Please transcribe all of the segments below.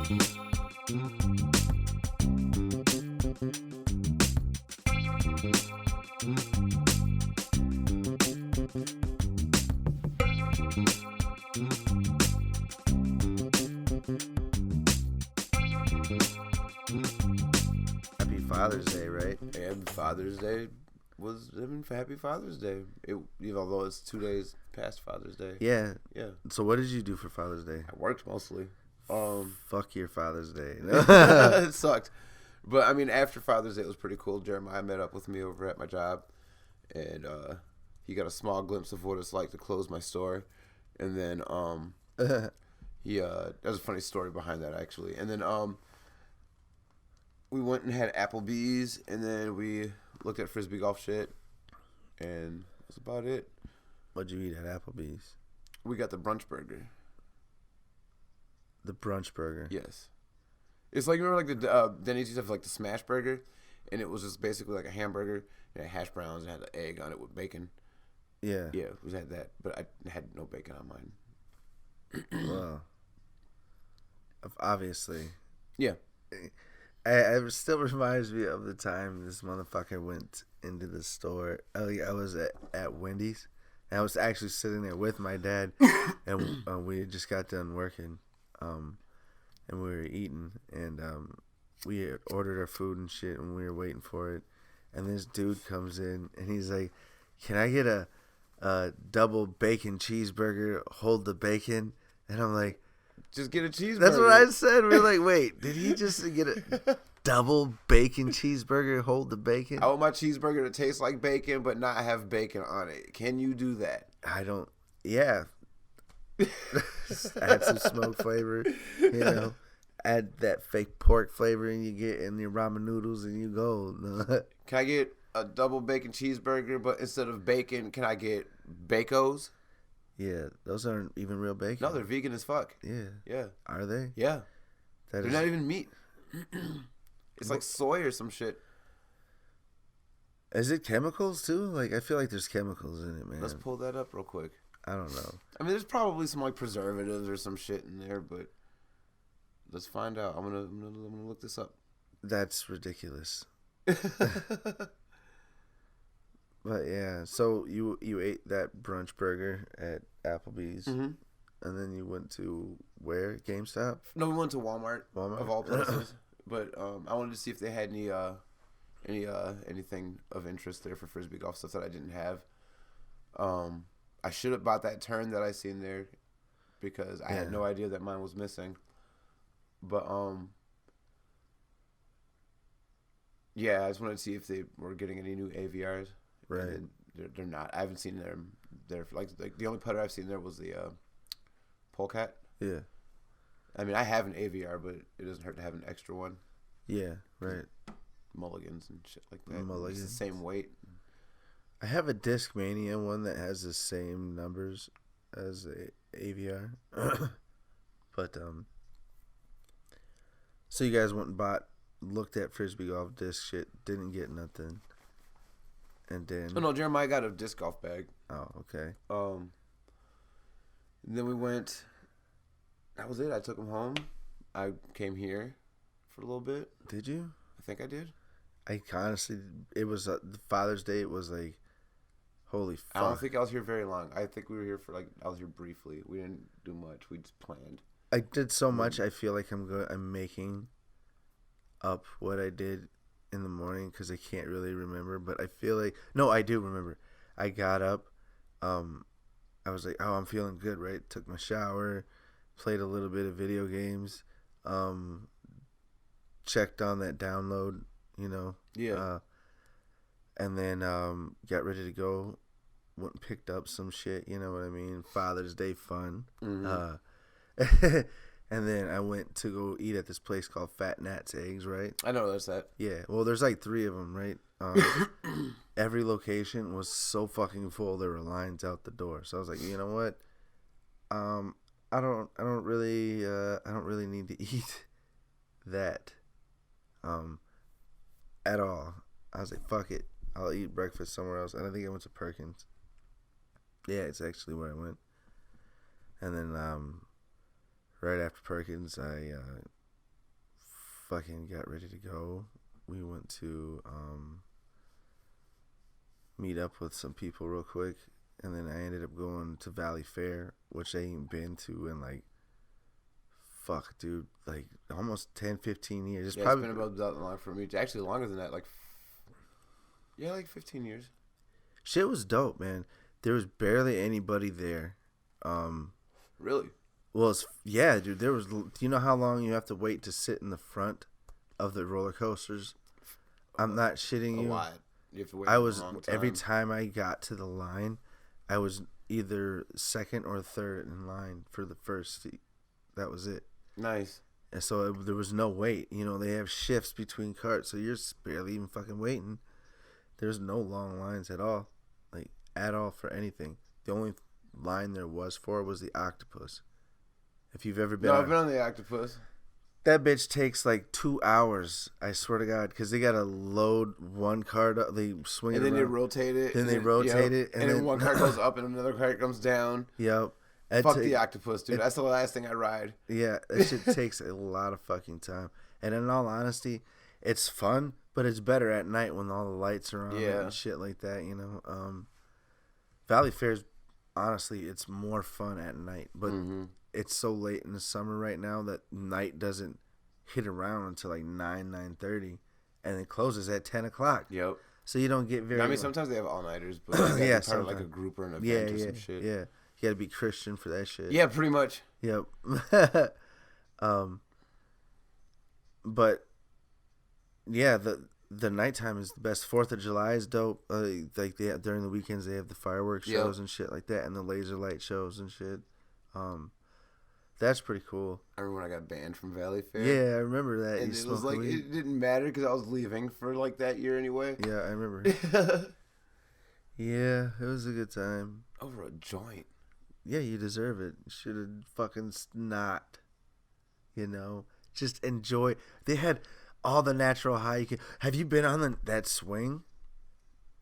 Happy Father's Day, right? And Father's Day was Happy Father's Day. Although it's 2 days past Father's Day. Yeah. Yeah. So what did you do for Father's Day? I worked mostly. Fuck your Father's Day. It sucked. But I mean, after Father's Day, it was pretty cool. Jeremiah met up with me over at my job, and he got a small glimpse of what it's like to close my store. And then there's a funny story behind that actually. And then we went and had Applebee's, and then we looked at Frisbee golf shit, and that's about it. What'd you eat at Applebee's? We got the brunch burger. The brunch burger? Yes. It's like, remember like the Denny's used to have like the smash burger, and it was just basically like a hamburger, and it had hash browns, and had an egg on it with bacon. Yeah. Yeah, we had that, but I had no bacon on mine. Well, obviously. Yeah. It still reminds me of the time this motherfucker went into the store. I was at Wendy's, and I was actually sitting there with my dad, and we had just got done working, and we were eating, and we had ordered our food and shit, and we were waiting for it, and this dude comes in, and he's like, "Can I get a double bacon cheeseburger? Hold the bacon," and I'm like, just get a cheeseburger. That's what I said. We were like, wait, did he just get a double bacon cheeseburger, hold the bacon? I want my cheeseburger to taste like bacon, but not have bacon on it. Can you do that? I don't. Yeah. Add some smoke flavor, Add that fake pork flavor, and you get in your ramen noodles, and you go. Can I get a double bacon cheeseburger, but instead of bacon, can I get Bacos? Yeah, those aren't even real bacon. No, they're vegan as fuck. Yeah. Yeah. Are they? Yeah. They're not even meat. It's like soy or some shit. Is it chemicals too? Like, I feel like there's chemicals in it, man. Let's pull that up real quick. I don't know. I mean, there's probably some like preservatives or some shit in there, but let's find out. I'm gonna look this up. That's ridiculous. But yeah, so you ate that brunch burger at Applebee's, and then you went to where? GameStop? No, we went to Walmart. Walmart of all places. But I wanted to see if they had anything of interest there for Frisbee golf, stuff that I didn't have. I should have bought that turn that I seen there because I had no idea that mine was missing. But yeah, I just wanted to see if they were getting any new AVRs. Right. They're not. I haven't seen them there. Like the only putter I've seen there was the Polecat. Yeah. I mean, I have an AVR, but it doesn't hurt to have an extra one. Yeah, right. Mulligans and shit like that. Mulligans. It's the same weight. I have a Discmania one that has the same numbers as a AVR. But so you guys went and looked at Frisbee golf disc shit, didn't get nothing. And then Oh no, Jeremiah got a disc golf bag. Oh, okay. And then we went. That was it. I took him home. I came here for a little bit. Did you? I think I did. I honestly, it was the Father's Day. It was like, holy fuck. I don't think I was here very long. I think we were here for I was here briefly. We didn't do much. We just planned. I did so much. I feel like I'm making up what I did in the morning because I can't really remember. But I feel like I do remember. I got up. I was like, oh, I'm feeling good, right? Took my shower, played a little bit of video games, checked on that download, Yeah. And then got ready to go. Went and picked up some shit, you know what I mean? Father's Day fun. Mm-hmm. And then I went to go eat at this place called Fat Nat's Eggs, right? I know there's that. Yeah. Well, there's like 3 of them, right? Every location was so fucking full. There were lines out the door. So I was like, you know what? I don't really need to eat that, at all. I was like, fuck it. I'll eat breakfast somewhere else. And I think I went to Perkins. Yeah, it's actually where I went. And then, right after Perkins, I fucking got ready to go, we went to meet up with some people real quick, and then I ended up going to Valley Fair, which I ain't been to in like, fuck, dude, like almost 10, 15 years. It's been about that long for me. Actually, longer than that. Like 15 years. Shit was dope, man. There was barely anybody there. Really? Well, yeah, dude. There was. Do you know how long you have to wait to sit in the front of the roller coasters? I'm not shitting you. A lot. You have to wait. Every time I got to the line, I was either second or third in line for the first seat. That was it. Nice. And so there was no wait. You know, they have shifts between carts, so you're barely even fucking waiting. There's no long lines at all, like at all for anything. The only line there was the octopus. If you've ever been, I've been on the octopus. That bitch takes like 2 hours. I swear to God, because they gotta load one cart up, they swing it around, and then they rotate it. Then they rotate it, and then one cart goes up and another cart comes down. Yep. Fuck the octopus, dude. That's the last thing I ride. Yeah, that shit takes a lot of fucking time. And in all honesty, it's fun, but it's better at night when all the lights are on and shit like that, you know. Valley Fair's, honestly, it's more fun at night, but it's so late in the summer right now that night doesn't hit around until like 9:30, and it closes at 10 o'clock. Yep. So you don't get very... I mean, sometimes they have all-nighters, but like, yeah, part of like a group or an event or some shit. Yeah. You gotta be Christian for that shit. Yeah, pretty much. Yep. But yeah, the nighttime is the best. 4th of July is dope. Like during the weekends they have the fireworks shows and shit like that, and the laser light shows and shit. That's pretty cool. I remember when I got banned from Valley Fair. Yeah, I remember that. And it was like weed. It didn't matter because I was leaving for like that year anyway. Yeah, I remember. Yeah, it was a good time. Over a joint. Yeah, you deserve it. Should have fucking not. You know, just enjoy. They had all the natural high you can. Have you been on that swing?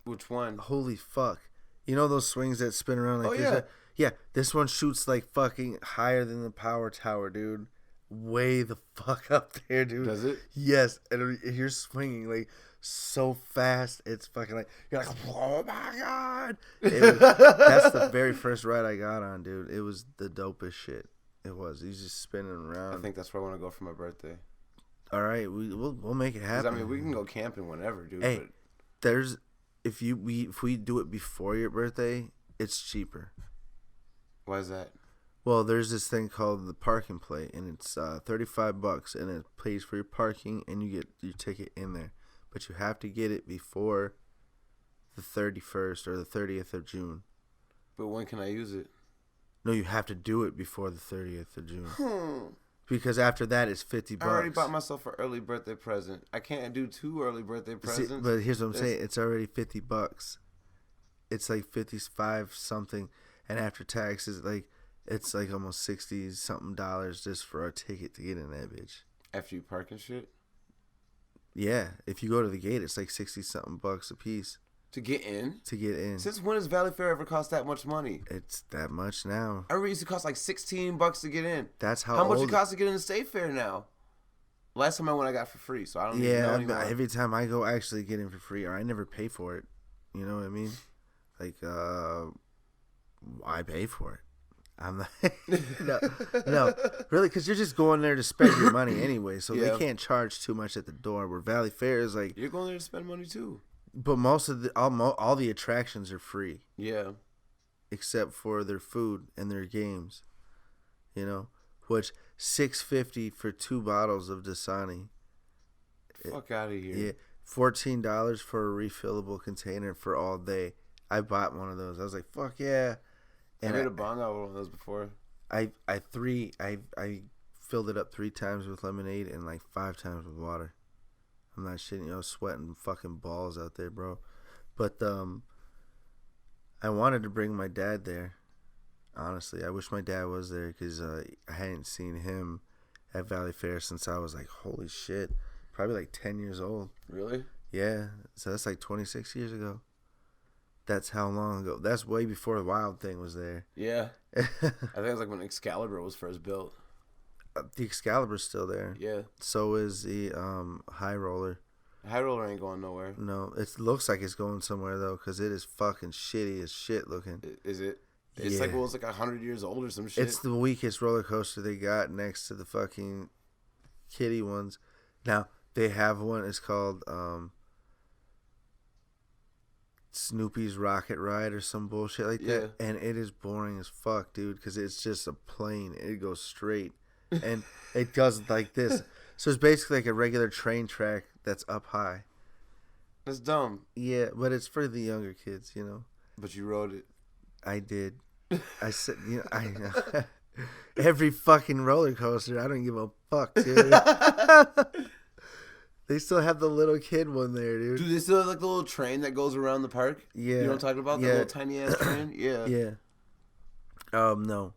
Which one? Holy fuck! You know those swings that spin around like this? Yeah, this one shoots like fucking higher than the power tower, dude. Way the fuck up there, dude. Does it? Yes, and you're swinging like so fast. It's fucking like you're like, oh my god! That's the very first ride I got on, dude. It was the dopest shit. It was. He's just spinning around. I think that's where I want to go for my birthday. All right, we'll make it happen. I mean, we can go camping whenever, dude. Hey, there's if we do it before your birthday, it's cheaper. Why is that? Well, there's this thing called the Park and Play, and it's $35, and it pays for your parking, and you get your ticket in there. But you have to get it before the 31st or the 30th of June. But when can I use it? No, you have to do it before the 30th of June. Because after that, it's $50. I already bought myself an early birthday present. I can't do 2 early birthday presents. See, but here's what I'm saying. It's already $50. It's like 55 something, and after taxes, it's like almost 60 something dollars just for a ticket to get in that bitch. After you park and shit? Yeah, if you go to the gate, it's like 60 something bucks a piece. To get in? To get in. Since when has Valley Fair ever cost that much money? It's that much now. I remember it used to cost like $16 to get in. That's how much it costs to get in the State Fair now? Last time I went, I got for free, so I don't even know anymore. Yeah, every time I go, I actually get in for free, or I never pay for it. You know what I mean? Like, I pay for it. I'm not, no, really, because you're just going there to spend your money anyway, so they can't charge too much at the door. Where Valley Fair is like, you're going there to spend money too. But most of all the attractions are free. Yeah, except for their food and their games. You know, which $6.50 for 2 bottles of Dasani. Fuck out of here. Yeah, $14 for a refillable container for all day. I bought one of those. I was like, fuck yeah. And I made a bong out of one of those before. I filled it up 3 times with lemonade and like 5 times with water. I'm not shitting. I was sweating fucking balls out there, bro. But I wanted to bring my dad there. Honestly, I wish my dad was there because I hadn't seen him at Valley Fair since I was like, holy shit, probably like 10 years old. Really? Yeah. So that's like 26 years ago. That's how long ago. That's way before the Wild Thing was there. Yeah. I think it was like when Excalibur was first built. The Excalibur's still there. Yeah. So is the High Roller. High Roller ain't going nowhere. No, it looks like it's going somewhere though, because it is fucking shitty as shit looking. Is it? It's like, well, it's like 100 years old or some shit. It's the weakest roller coaster they got next to the fucking kiddie ones. Now they have one. It's called Snoopy's Rocket Ride or some bullshit like that, and it is boring as fuck, dude, because it's just a plane. It goes straight, and it does like this. So it's basically like a regular train track that's up high. That's dumb. Yeah, but it's for the younger kids, you know. But you rode it. I did. I said, you know, I every fucking roller coaster. I don't give a fuck, dude. They still have the little kid one there, dude. Do they still have like the little train that goes around the park? Yeah. You know what I'm talking about? The little tiny ass train? Yeah. Yeah. No.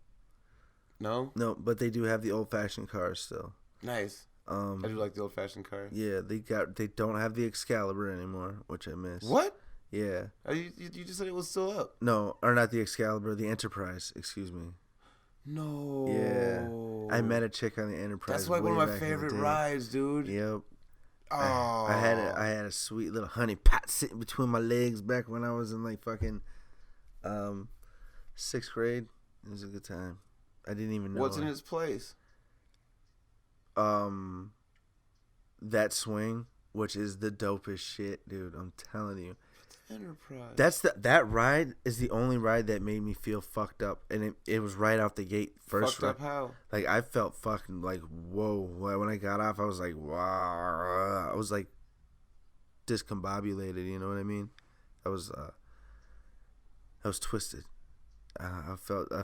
No? No, but they do have the old fashioned cars still. Nice. I do like the old fashioned car. Yeah, they don't have the Excalibur anymore, which I miss. What? Yeah. You just said it was still up. No, or not the Excalibur, the Enterprise, excuse me. No. Yeah. I met a chick on the Enterprise. That's like one of my favorite rides, dude. Yep. Oh. I had a sweet little honey pot sitting between my legs back when I was in like fucking 6th grade. It was a good time. I didn't even know. What's in its place? That swing, which is the dopest shit, dude. I'm telling you. Enterprise. That ride is the only ride that made me feel fucked up, and it was right out the gate first. Fucked up how? Like I felt fucking like whoa. When I got off, I was like wow. I was like discombobulated. You know what I mean? I was twisted. I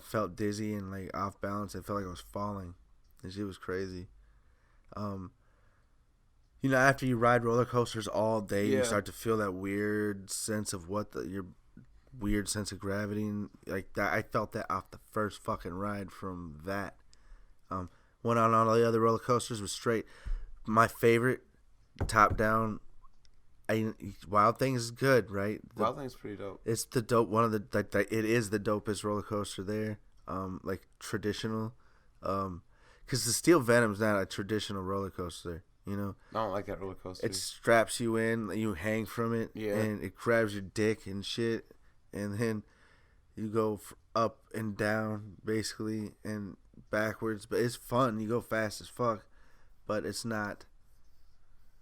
felt dizzy and like off balance. I felt like I was falling. And shit was crazy. You know, after you ride roller coasters all day, you start to feel that weird sense of your weird sense of gravity, and like that. I felt that off the first fucking ride from that. Went on all the other roller coasters was straight. My favorite, top down. Wild Thing is good, right? Wild Thing's pretty dope. It's the dope. One of the it is the dopest roller coaster there. Like traditional. Because the Steel Venom's not a traditional roller coaster, you know? I don't like that roller coaster. It straps you in, you hang from it, and it grabs your dick and shit, and then you go up and down, basically, and backwards. But it's fun. You go fast as fuck, but it's not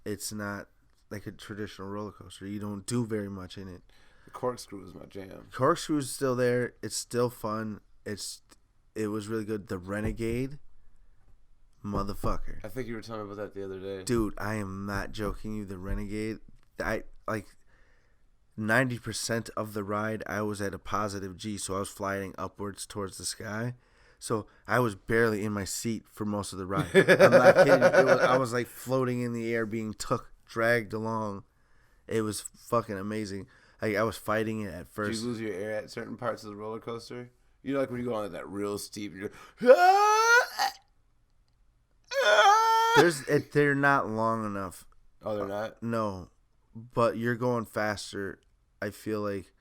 like a traditional roller coaster. You don't do very much in it. The Corkscrew is my jam. Corkscrew's still there. It's still fun. It was really good. The Renegade. Motherfucker. I think you were telling me about that the other day. Dude, I am not joking you. The Renegade, 90% of the ride, I was at a positive G, so I was flying upwards towards the sky. So I was barely in my seat for most of the ride. I'm not kidding. I was like floating in the air, being dragged along. It was fucking amazing. I was fighting it at first. Did you lose your air at certain parts of the roller coaster? You know, like when you go on that real steep, you're they're not long enough. Oh, they're not? No, but you're going faster. I feel like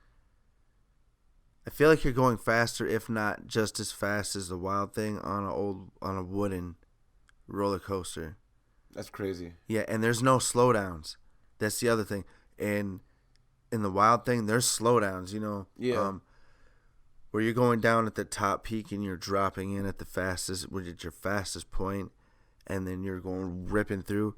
you're going faster, if not just as fast as the Wild Thing on a wooden roller coaster. That's crazy. Yeah, and there's no slowdowns. That's the other thing. And in the Wild Thing, there's slowdowns. You know. Yeah. Where you're going down at the top peak and you're dropping in at your fastest point, and then you're going ripping through,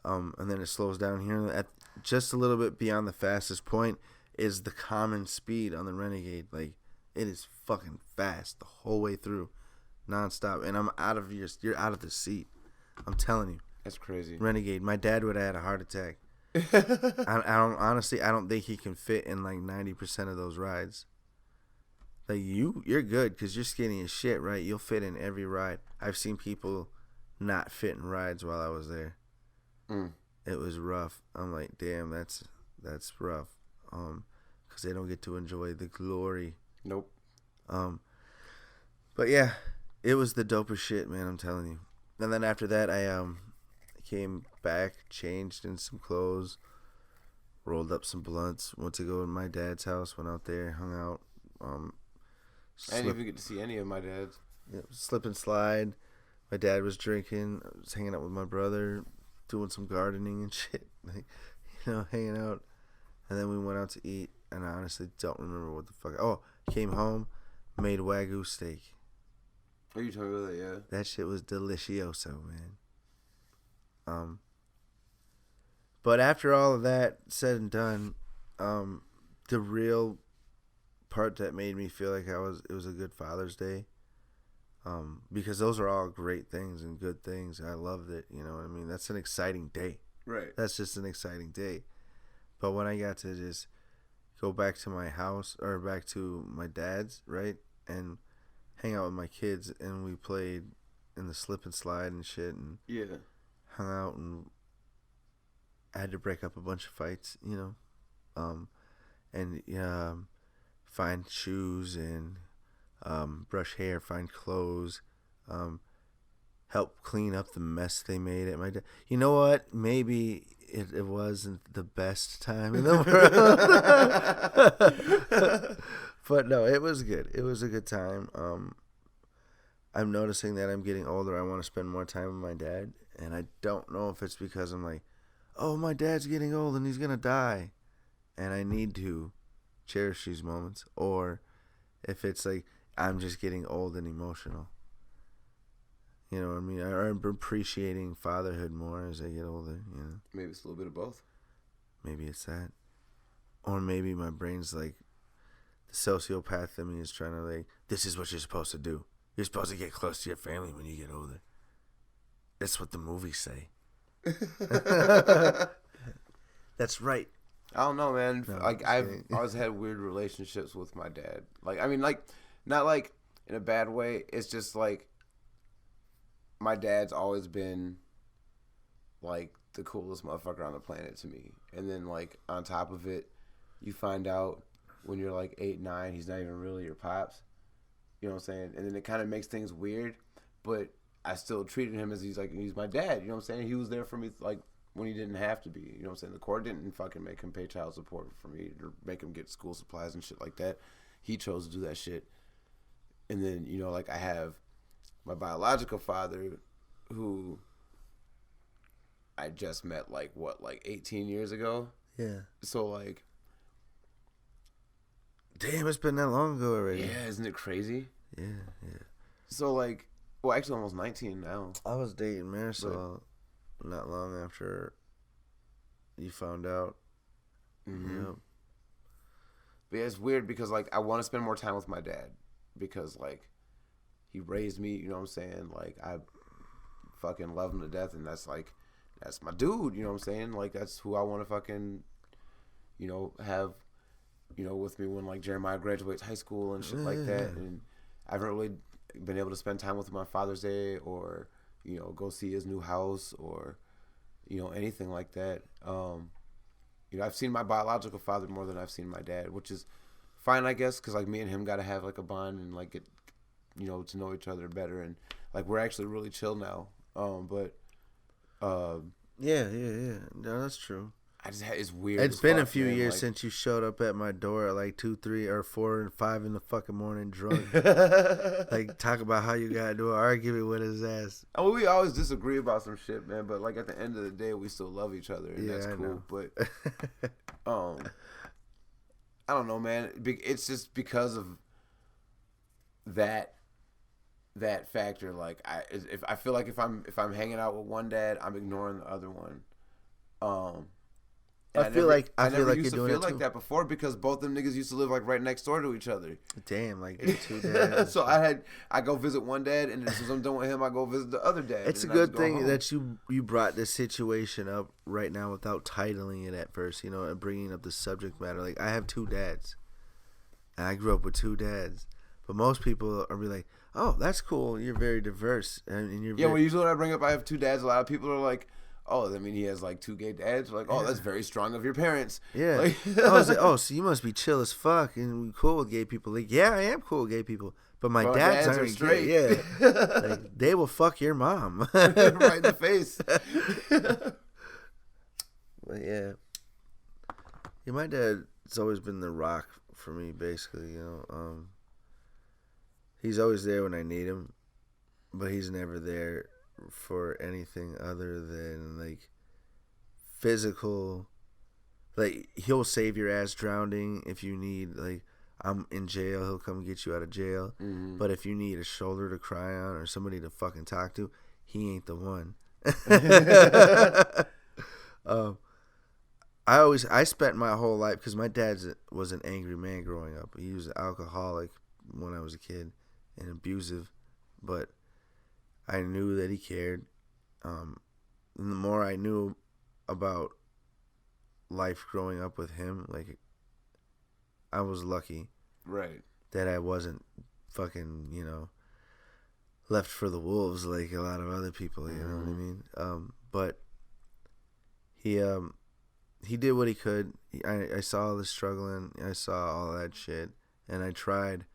and then it slows down here at just a little bit beyond the fastest point is the common speed on the Renegade. Like it is fucking fast the whole way through, nonstop, and you're out of the seat. I'm telling you, that's crazy. Renegade. My dad would have had a heart attack. I don't think he can fit in like 90% of those rides. Like you're good because you're skinny as shit, right? You'll fit in every ride. I've seen people not fit in rides while I was there. It was rough. I'm like, damn, that's rough. Because they don't get to enjoy the glory. Nope. But yeah, it was the dopest shit, man. I'm telling you. And then after that, I came back, changed in some clothes, rolled up some blunts, went to go to my dad's house, went out there, hung out. I didn't even get to see any of my dads. Slip and slide, My dad was drinking. I was hanging out with my brother, doing some gardening and shit. Like, hanging out. And then we went out to eat, and I honestly don't remember what the fuck. Oh, came home, made Wagyu steak. Are you talking about that? Yeah. That shit was delicioso, man. But after all of that said and done, the real part that made me feel like it was a good Father's Day, because those are all great things and good things. I loved it. You know what I mean? That's an exciting day. Right. That's just an exciting day. But when I got to just go back to my house or back to my dad's, right, and hang out with my kids, and we played in the slip and slide and shit, and hung out, and I had to break up a bunch of fights, and find shoes and brush hair, find clothes, help clean up the mess they made at my dad. You know what? Maybe it wasn't the best time in the world. But no, it was good. It was a good time. I'm noticing that I'm getting older. I want to spend more time with my dad. And I don't know if it's because I'm like, oh, my dad's getting old and he's going to die. And I need to cherish these moments. Or if it's like I'm just getting old and emotional. You know what I mean? I'm appreciating fatherhood more as I get older, Maybe it's a little bit of both. Maybe it's that. Or maybe my brain's like, the sociopath in me is trying to like, this is what you're supposed to do. You're supposed to get close to your family when you get older. That's what the movies say. That's right. I don't know, man. No, I've always had weird relationships with my dad. Not like in a bad way. It's just like, my dad's always been like the coolest motherfucker on the planet to me. And then like on top of it, you find out when you're like 8, 9, he's not even really your pops. You know what I'm saying? And then it kind of makes things weird, but I still treated him as he's my dad. You know what I'm saying? He was there for me like when he didn't have to be. You know what I'm saying? The court didn't fucking make him pay child support for me or make him get school supplies and shit like that. He chose to do that shit. And then, like I have my biological father, who I just met 18 years ago. Yeah. So like, damn, it's been that long ago already. Yeah, isn't it crazy? Yeah. So like, well, actually almost 19 now. I was dating Marisol not long after you found out. Mm-hmm. Yep. But yeah, it's weird because like I want to spend more time with my dad because like he raised me, you know what I'm saying? Like I fucking love him to death, and that's my dude, you know what I'm saying? Like that's who I want to fucking have with me when like Jeremiah graduates high school and shit like that. And I haven't really been able to spend time with him on Father's Day or go see his new house or anything like that. I've seen my biological father more than I've seen my dad, which is fine, I guess, because like me and him got to have like a bond and like get to know each other better, and like we're actually really chill now. Yeah. No, that's true. It's weird. It's been a few years since you showed up at my door at like 2, 3, or 4, and 5 in the fucking morning drunk. Like talk about how you got into an argument with his ass. I mean, we always disagree about some shit, man. But like at the end of the day, we still love each other, and that's cool. Know. But I don't know, man. It's just because of that factor. Like I feel like if I'm hanging out with one dad, I'm ignoring the other one. I feel like you're doing it too. Like that before because both them niggas used to live like right next door to each other. Damn, like two dads. So I go visit one dad, and then as I'm done with him, I go visit the other dad. It's a good thing that you brought this situation up right now without titling it at first, and bringing up the subject matter. Like I have 2 dads, and I grew up with 2 dads, but most people are be like, "Oh, that's cool. You're very diverse," and you're well, usually when I bring up I have 2 dads, a lot of people are like, oh, I mean, he has like 2 gay dads. Like, oh, that's very strong of your parents. Yeah. Like, I was like, oh, so you must be chill as fuck and cool with gay people. Like, yeah, I am cool with gay people, but my dads aren't straight. Gay. Yeah, like, they will fuck your mom right in the face. But yeah, my dad's always been the rock for me, basically. He's always there when I need him. but he's never there for anything other than like physical. Like he'll save your ass drowning if you need. Like I'm in jail, he'll come get you out of jail. Mm-hmm. But if you need a shoulder to cry on or somebody to fucking talk to, he ain't the one. I spent my whole life, because my dad was an angry man growing up. He was an alcoholic when I was a kid and abusive, but I knew that he cared. And the more I knew about life growing up with him, like, I was lucky, right, that I wasn't fucking, left for the wolves like a lot of other people. You know what I mean? But he did what he could. I saw the struggling. I saw all that shit, and I tried.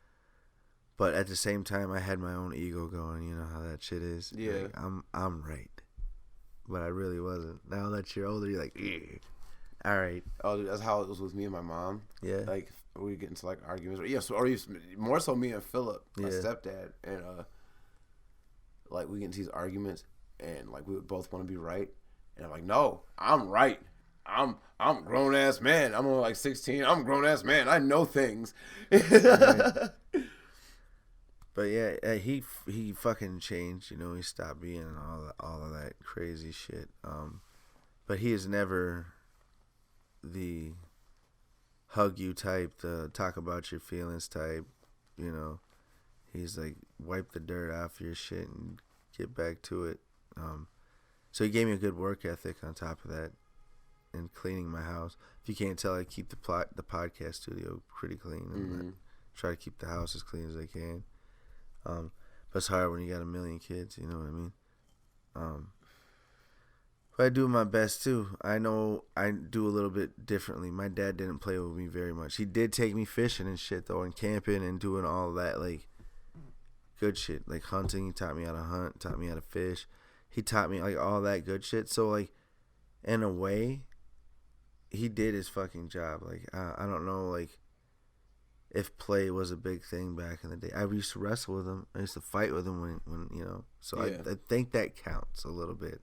But at the same time, I had my own ego going. You know how that shit is. Yeah. Like, I'm right, but I really wasn't. Now that you're older, you're like, all right. Oh, that's how it was with me and my mom. Yeah. Like we get into like arguments, or more so me and Philip, my Yeah. stepdad, and like we get into these arguments, and like we would both want to be right, and I'm like, no, I'm right. I'm a grown ass man. I'm only like 16. I'm a grown ass man. I know things. Right. But yeah, he fucking changed. He stopped being all of that crazy shit. But he is never the hug you type, the talk about your feelings type. He's like, wipe the dirt off your shit and get back to it. So he gave me a good work ethic on top of that, and cleaning my house. If you can't tell, I keep the podcast studio pretty clean, and try to keep the house as clean as I can. But it's hard when you got a million kids, you know what I mean? But I do my best too. I know I do a little bit differently. My dad didn't play with me very much. He did take me fishing and shit though, and camping and doing all that like good shit, like hunting. He taught me how to hunt, taught me how to fish. He taught me like all that good shit. So like, in a way, he did his fucking job. Like I don't know, like, if play was a big thing back in the day. I used to wrestle with him. I used to fight with him when So yeah. I think that counts a little bit.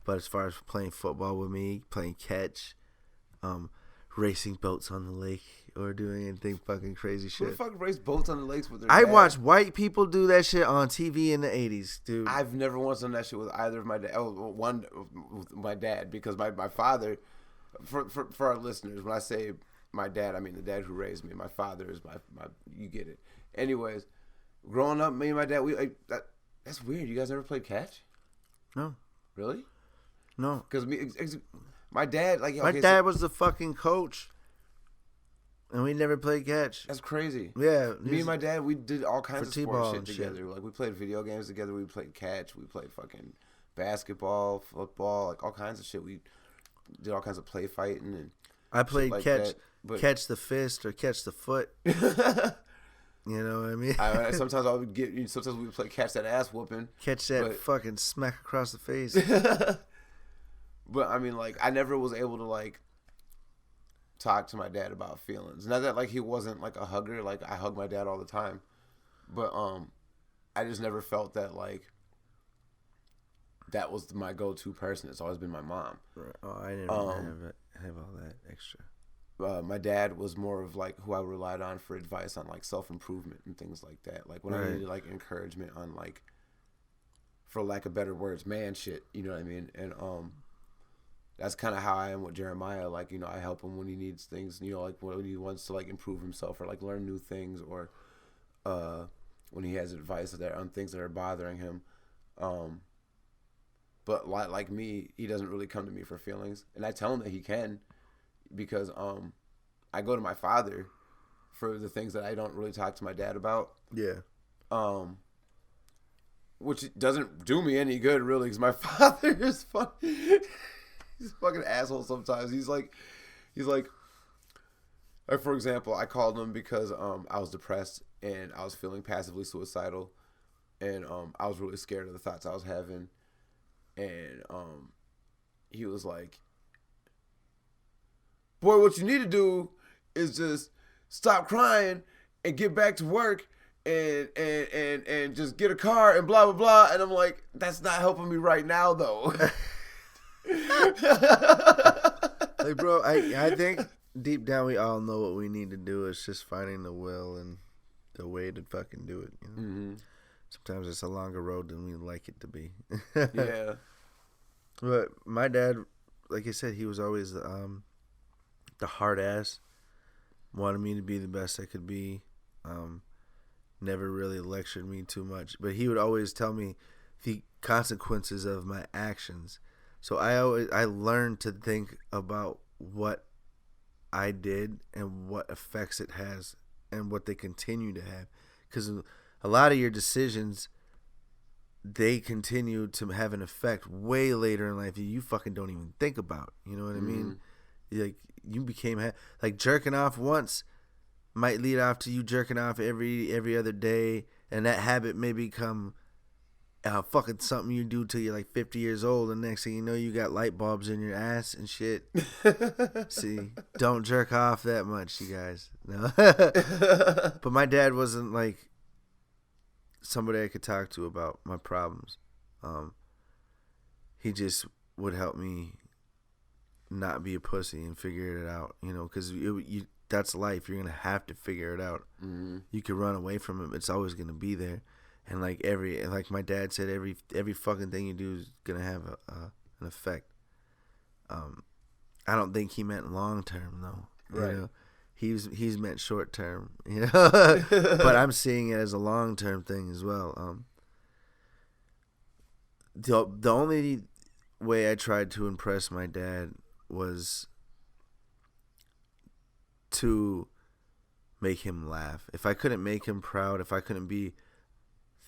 But as far as playing football with me, playing catch, racing boats on the lake, or doing anything fucking crazy shit. Who the fuck race boats on the lakes with their I dad? watched white people do that shit on TV in the 80s, dude. I've never once done that shit with either of my dad. Oh, one with my dad, because my father, for our listeners, when I say my dad, I mean the dad who raised me. My father is my you get it. Anyways, growing up, me and my dad, that's weird. You guys never played catch? No. Really? No. Because my dad, like, my dad was the fucking coach, and we never played catch. That's crazy. Yeah. Me and my dad, we did all kinds of sports shit together. Shit. Like, we played video games together. We played catch. We played fucking basketball, football, like all kinds of shit. We did all kinds of play fighting and I played like catch, that, catch the fist or catch the foot. You know what I mean? Sometimes we would play catch that ass whooping. Catch that fucking smack across the face. But I mean, like, I never was able to like talk to my dad about feelings. Not that like he wasn't like a hugger. Like, I hug my dad all the time, but I just never felt that like that was my go-to person. It's always been my mom. Right. Oh, I didn't have all that extra. My dad was more of like who I relied on for advice on like self-improvement and things like that. Like when I needed like encouragement on like, for lack of better words, man shit. You know what I mean? And that's kind of how I am with Jeremiah. Like, I help him when he needs things. Like when he wants to like improve himself or like learn new things, or when he has advice on things that are bothering him. But like me, he doesn't really come to me for feelings, and I tell him that he can, because I go to my father for the things that I don't really talk to my dad about. Yeah. Which doesn't do me any good, really, because my father is he's a fucking asshole sometimes. He's like, for example, I called him because I was depressed and I was feeling passively suicidal, and I was really scared of the thoughts I was having. And he was like, boy, what you need to do is just stop crying and get back to work and just get a car and blah blah blah. And I'm like, that's not helping me right now though. Like, bro, I think deep down we all know what we need to do. It's just finding the will and the way to fucking do it. You know? Mm-hmm. Sometimes it's a longer road than we like it to be. Yeah. But my dad, like I said, he was always the hard ass. Wanted me to be the best I could be. Never really lectured me too much, but he would always tell me the consequences of my actions. So I learned to think about what I did and what effects it has and what they continue to have, because a lot of your decisions, they continue to have an effect way later in life that you fucking don't even think about. You know what I mean? Like, you became like jerking off once might lead off to you jerking off every other day, and that habit may become fucking something you do till you're like 50 years old, and next thing you know, you got light bulbs in your ass and shit. See, don't jerk off that much, you guys. No. But my dad wasn't like somebody I could talk to about my problems. He just would help me not be a pussy and figure it out, you know, because that's life. You're gonna have to figure it out. Mm-hmm. You can run away from it; it's always gonna be there. And like my dad said, every fucking thing you do is gonna have an effect. I don't think he meant long term though. Right. You know? He's meant short term. You know, but I'm seeing it as a long term thing as well. The only way I tried to impress my dad was to make him laugh. If I couldn't make him proud, if I couldn't be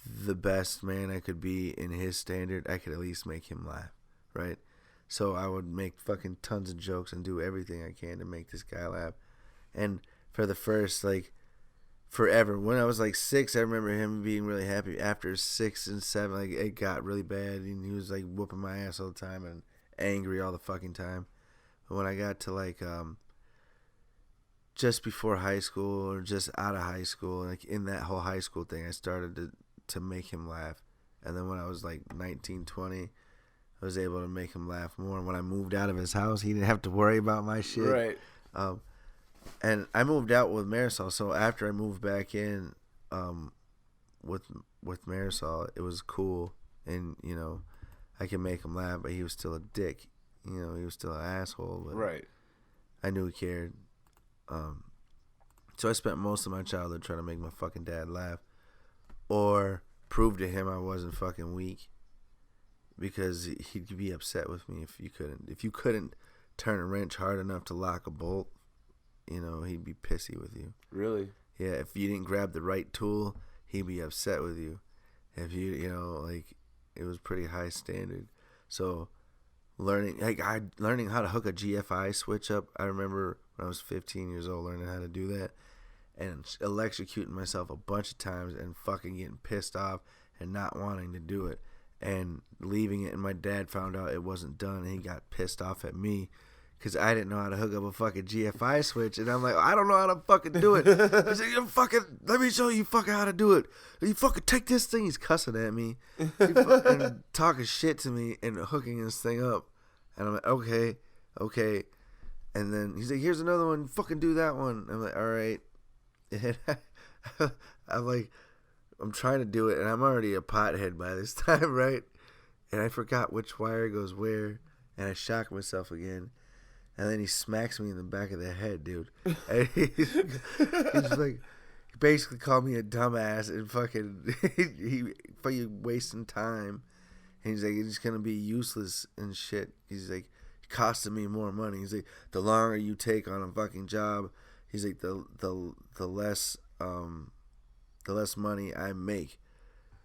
the best man I could be in his standard, I could at least make him laugh, right? So I would make fucking tons of jokes and do everything I can to make this guy laugh. And for the first, like, forever, when I was like 6, I remember him being really happy. After 6 and 7, like, it got really bad, and he was like whooping my ass all the time and angry all the fucking time. But when I got to like just before high school or just out of high school, like in that whole high school thing, I started to make him laugh. And then when I was like 19, 20, I was able to make him laugh more. And when I moved out of his house, he didn't have to worry about my shit. Right. And I moved out with Marisol. So after I moved back in with Marisol, it was cool. And, you know, I could make him laugh, but he was still a dick. You know, he was still an asshole. But right. I knew he cared. So I spent most of my childhood trying to make my fucking dad laugh, or prove to him I wasn't fucking weak, because he'd be upset with me if you couldn't turn a wrench hard enough to lock a bolt. You know, he'd be pissy with you. Really? Yeah. If you didn't grab the right tool, he'd be upset with you. If you know, like, it was pretty high standard. So learning how to hook a GFI switch up. I remember when I was 15 years old learning how to do that, and electrocuting myself a bunch of times and fucking getting pissed off and not wanting to do it and leaving it. And my dad found out it wasn't done, and he got pissed off at me because I didn't know how to hook up a fucking GFI switch. And I'm like, I don't know how to fucking do it. He's like, let me show you fucking how to do it. You fucking take this thing. He's cussing at me and talking shit to me and hooking this thing up. And I'm like, okay. And then he's like, here's another one. Fucking do that one. I'm like, all right. And I'm trying to do it, and I'm already a pothead by this time, right? And I forgot which wire goes where, and I shock myself again. And then he smacks me in the back of the head, dude. And he's like, he basically called me a dumbass and fucking he wasting time. And he's like, it's gonna be useless and shit. He's like, costing me more money. He's like, the longer you take on a fucking job, he's like, the less money I make.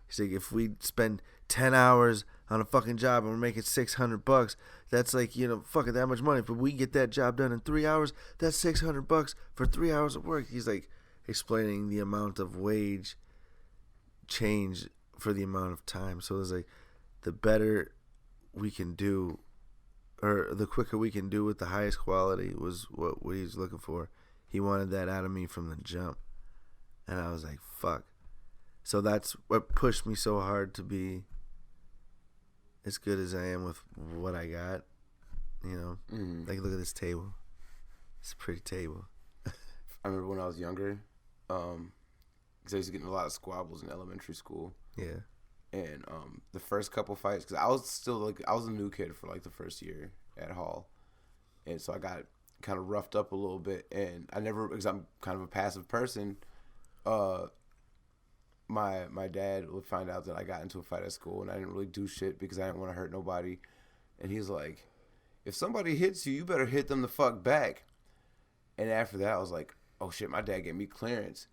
He's like, if we spend 10 hours on a fucking job and we're making $600, that's like, you know, fucking that much money. But we get that job done in 3 hours, that's $600 for 3 hours of work. He's like explaining the amount of wage change for the amount of time. So it's like, the better we can do, or the quicker we can do with the highest quality, was what he was looking for. He wanted that out of me from the jump. And I was like, fuck. So that's what pushed me so hard to be as good as I am with what I got. You know, like look at this table. It's a pretty table. I remember when I was younger, because I used to get in a lot of squabbles in elementary school. Yeah. And the first couple fights, because I was a new kid for like the first year at Hall, and so I got kind of roughed up a little bit, and because I'm kind of a passive person, my dad would find out that I got into a fight at school, and I didn't really do shit because I didn't want to hurt nobody, and he's like, if somebody hits you, you better hit them the fuck back. And after that, I was like, oh shit, my dad gave me clearance.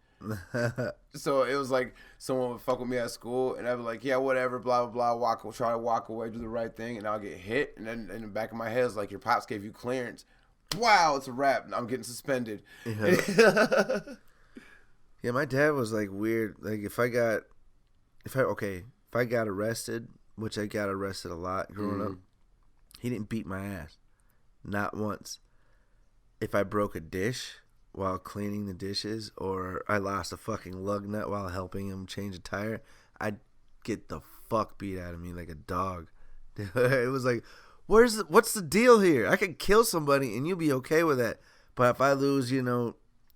So it was like someone would fuck with me at school, and I'd be like, yeah, whatever, blah blah blah, try to walk away, do the right thing, and I'll get hit, and then in the back of my head is like, your pops gave you clearance. Wow, it's a wrap. I'm getting suspended. Yeah. Yeah, my dad was like weird. Like if I got arrested, which I got arrested a lot growing up, he didn't beat my ass, not once. If I broke a dish while cleaning the dishes, or I lost a fucking lug nut while helping him change a tire, I'd get the fuck beat out of me like a dog. It was like, what's the deal here? I could kill somebody and you'll be okay with that. But if I lose, your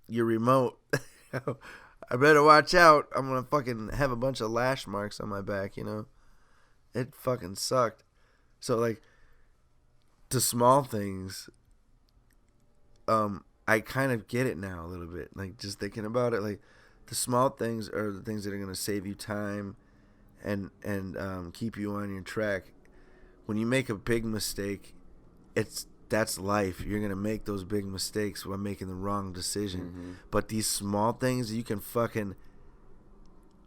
remote, I better watch out. I'm going to fucking have a bunch of lash marks on my back, It fucking sucked. So, like, the small things, I kind of get it now a little bit. Like, just thinking about it, like, the small things are the things that are going to save you time and keep you on your track. When you make a big mistake, that's life. You're going to make those big mistakes while making the wrong decision. But these small things, you can fucking,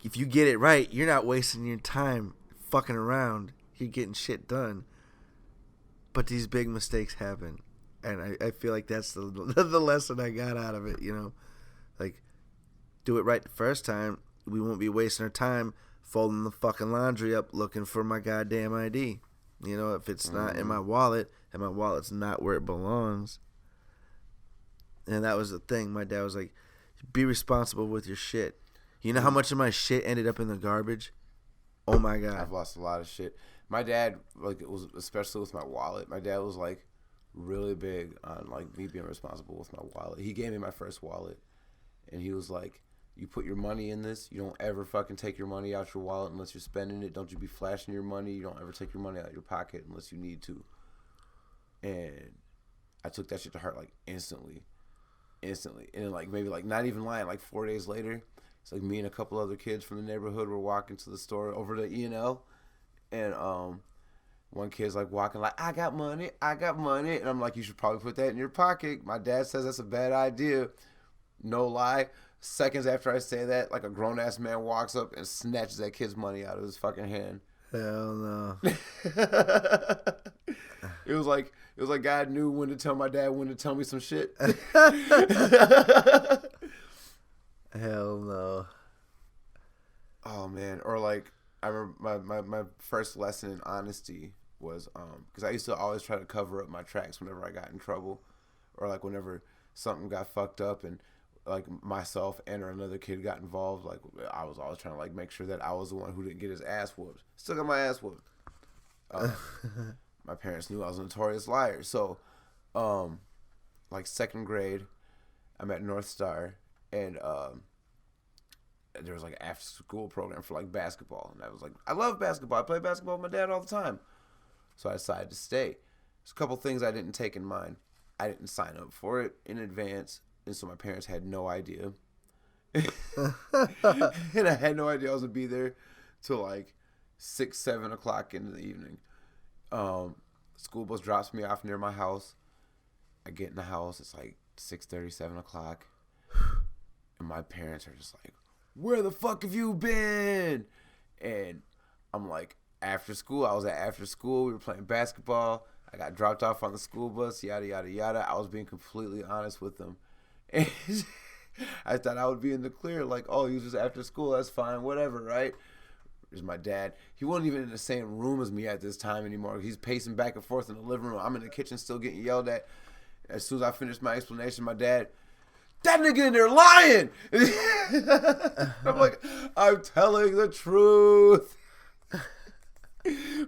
if you get it right, you're not wasting your time fucking around. You're getting shit done. But these big mistakes happen. And I feel like that's the lesson I got out of it, Like, do it right the first time. We won't be wasting our time folding the fucking laundry up looking for my goddamn ID. If it's not in my wallet and my wallet's not where it belongs. And that was the thing. My dad was like, be responsible with your shit. You know how much of my shit ended up in the garbage? Oh my God. I've lost a lot of shit. My dad, like, it was especially with my wallet. My dad was like really big on like me being responsible with my wallet. He gave me my first wallet, and he was like, you put your money in this. You don't ever fucking take your money out your wallet unless you're spending it. Don't you be flashing your money. You don't ever take your money out of your pocket unless you need to. And I took that shit to heart like instantly. And then like maybe like not even lying, like 4 days later, it's like me and a couple other kids from the neighborhood were walking to the store over to E&L, and one kid's like walking like, I got money, and I'm like, you should probably put that in your pocket. My dad says that's a bad idea. No lie. Seconds after I say that, like a grown ass man walks up and snatches that kid's money out of his fucking hand. Hell no. It was like God knew when to tell my dad when to tell me some shit. Hell no. Oh man. Or like I remember my first lesson in honesty was because I used to always try to cover up my tracks whenever I got in trouble, or like whenever something got fucked up and like myself and or another kid got involved. Like I was always trying to like make sure that I was the one who didn't get his ass whooped. Still got my ass whooped. My parents knew I was a notorious liar. So, like second grade, I'm at North Star, and there was like an after school program for like basketball, and I was like, I love basketball. I play basketball with my dad all the time. So I decided to stay. There's a couple things I didn't take in mind. I didn't sign up for it in advance, and so my parents had no idea. And I had no idea I was gonna be there till like 6, 7 o'clock in the evening. School bus drops me off near my house. I get in the house. It's like 6:30, 7 o'clock, and my parents are just like, "Where the fuck have you been?" And I'm like, after school. I was at after school. We were playing basketball. I got dropped off on the school bus. Yada yada yada. I was being completely honest with them, and I thought I would be in the clear. Like, oh, he was just after school. That's fine. Whatever, right? There's my dad. He wasn't even in the same room as me at this time anymore. He's pacing back and forth in the living room. I'm in the kitchen still getting yelled at. As soon as I finished my explanation, my dad, that nigga in there lying. I'm like, I'm telling the truth.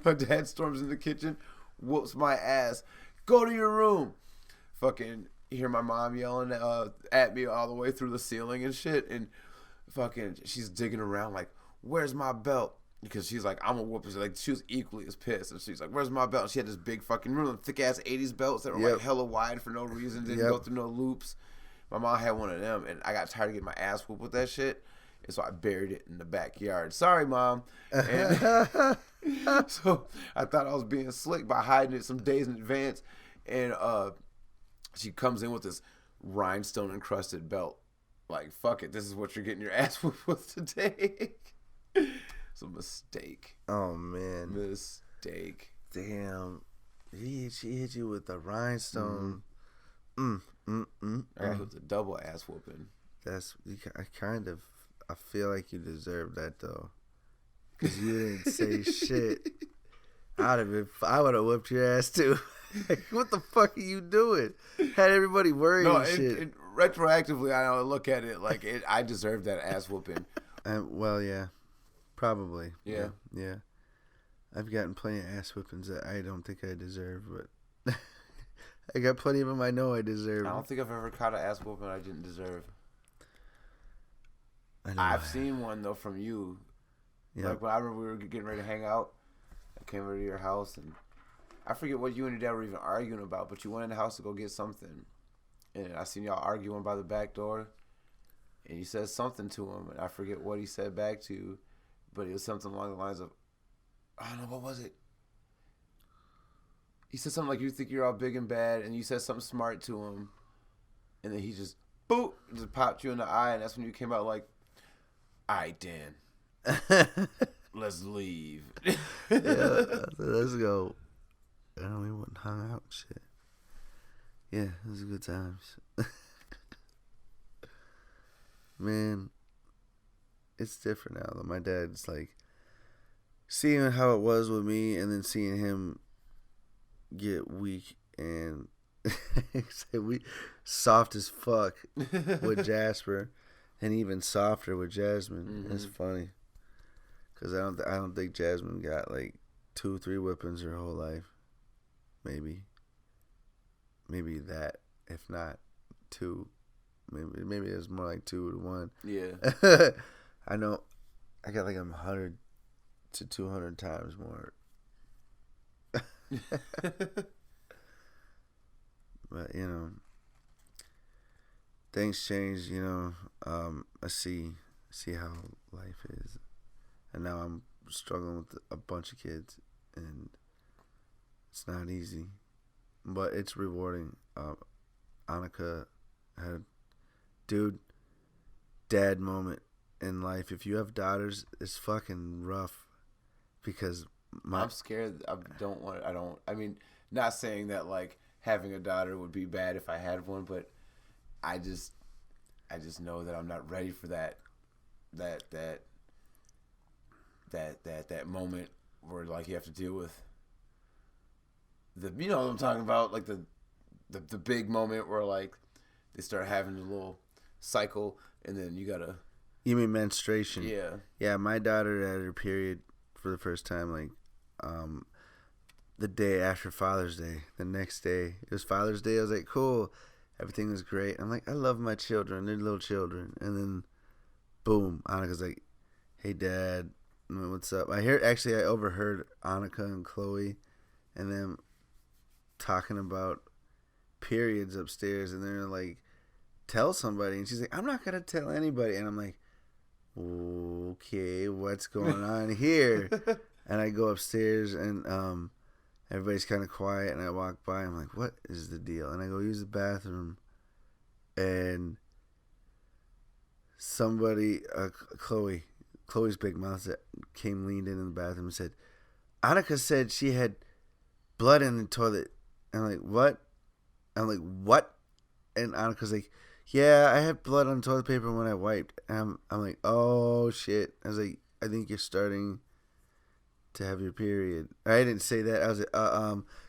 My dad storms in the kitchen, whoops my ass. Go to your room. Fucking hear my mom yelling at me all the way through the ceiling and shit. And fucking she's digging around like, where's my belt? Because she's like, I'm a whoop. Like, she was equally as pissed. And she's like, where's my belt? And she had this big fucking, remember them thick ass 80s belts that were like hella wide for no reason, didn't go through no loops. My mom had one of them, and I got tired of getting my ass whooped with that shit. And so I buried it in the backyard. Sorry, Mom. And so I thought I was being slick by hiding it some days in advance. And she comes in with this rhinestone encrusted belt. Like, fuck it. This is what you're getting your ass whooped with today. It's a mistake. Oh, man. Mistake. Damn. She hit you with the rhinestone. I got with a double ass whooping. I feel like you deserve that, though. Because you didn't say shit. I would have whipped your ass, too. Like, what the fuck are you doing? Had everybody worried and shit. Retroactively, I look at it like I deserved that ass whooping. Well, yeah. Probably. Yeah. Yeah. I've gotten plenty of ass whippings that I don't think I deserve, but I got plenty of them I know I deserve. I don't think I've ever caught an ass whooping I didn't deserve. I've seen one, though, from you. Yep. Like, when I remember we were getting ready to hang out, I came over to your house, and I forget what you and your dad were even arguing about, but you went in the house to go get something. And I seen y'all arguing by the back door, and you said something to him, and I forget what he said back to you, but it was something along the lines of, I don't know, what was it? He said something like, you think you're all big and bad, and you said something smart to him, and then he just, boop, just popped you in the eye, and that's when you came out like, all right, Dan, let's leave. Yeah, let's go. And we went and hung out and shit. Yeah, it was good times. Man, it's different now, though. My dad's like, seeing how it was with me and then seeing him get weak and soft as fuck with Jasper and even softer with Jasmine. Mm-hmm. It's funny because I don't think Jasmine got like 2-3 whippings her whole life. Maybe that, if not 2. Maybe it's more like 2 to 1. Yeah. I know I got like 100 to 200 times more. But, things change, I see how life is. And now I'm struggling with a bunch of kids, and it's not easy. But it's rewarding. Annika had a dad moment in life. If you have daughters, it's fucking rough because I'm scared. I mean, not saying that like having a daughter would be bad if I had one, but I just know that I'm not ready for that moment where like you have to deal with what I'm talking about, like the big moment where like they start having a little cycle and then you gotta. You mean menstruation? Yeah. Yeah, my daughter had her period for the first time like the day after Father's Day. The next day it was Father's Day. I was like, cool, everything was great. I'm like, I love my children. They're little children. And then boom, Annika's like, hey Dad, what's up? I overheard Annika and Chloe and them talking about periods upstairs, and they're like, tell somebody, and she's like, I'm not gonna tell anybody, and I'm like, okay, what's going on here? And I go upstairs, and everybody's kind of quiet, and I walk by, I'm like, what is the deal? And I go use the bathroom, and somebody, Chloe's big mouth leaned in the bathroom and said, Annika said she had blood in the toilet. And I'm like, what? I'm like, what? And Annika's like, yeah, I had blood on toilet paper when I wiped. And I'm like, oh shit. I was like, I think you're starting to have your period. I didn't say that. I was like,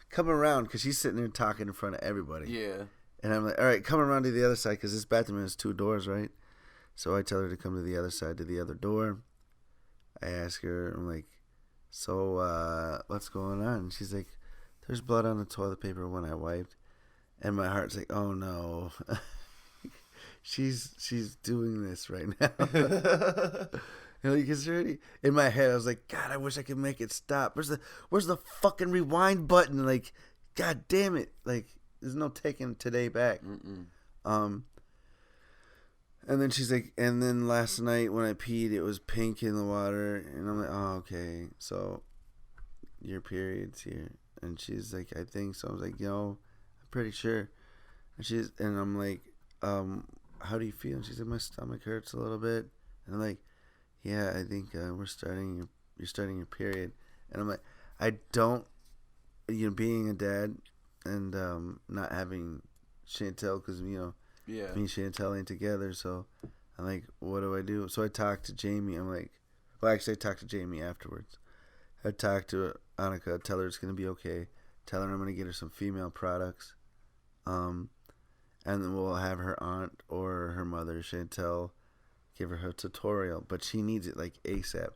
come around, because she's sitting there talking in front of everybody. Yeah. And I'm like, all right, come around to the other side because this bathroom has 2 doors, right? So I tell her to come to the other side, to the other door. I ask her, I'm like, so what's going on? And she's like, there's blood on the toilet paper when I wiped. And my heart's like, oh no. she's doing this right now. Because already in my head, I was like, God, I wish I could make it stop. Where's the fucking rewind button? Like, God damn it! Like, there's no taking today back. And then she's like, and then last night when I peed, it was pink in the water, and I'm like, oh, okay, so your period's here. And she's like, I think so. I was like, I'm pretty sure. And I'm like, how do you feel? And she said, my stomach hurts a little bit. And I'm like, yeah, I think you're starting your period. And I'm like, I don't, being a dad and not having Chantel, because me and Chantel ain't together, so I'm like, what do I do? So I talked to Jamie. I'm like, well, actually, I talked to Jamie afterwards. I talked to Annika, tell her it's gonna be okay. Tell her I'm gonna get her some female products, and then we'll have her aunt or her mother, Chantel, give her tutorial. But she needs it like ASAP.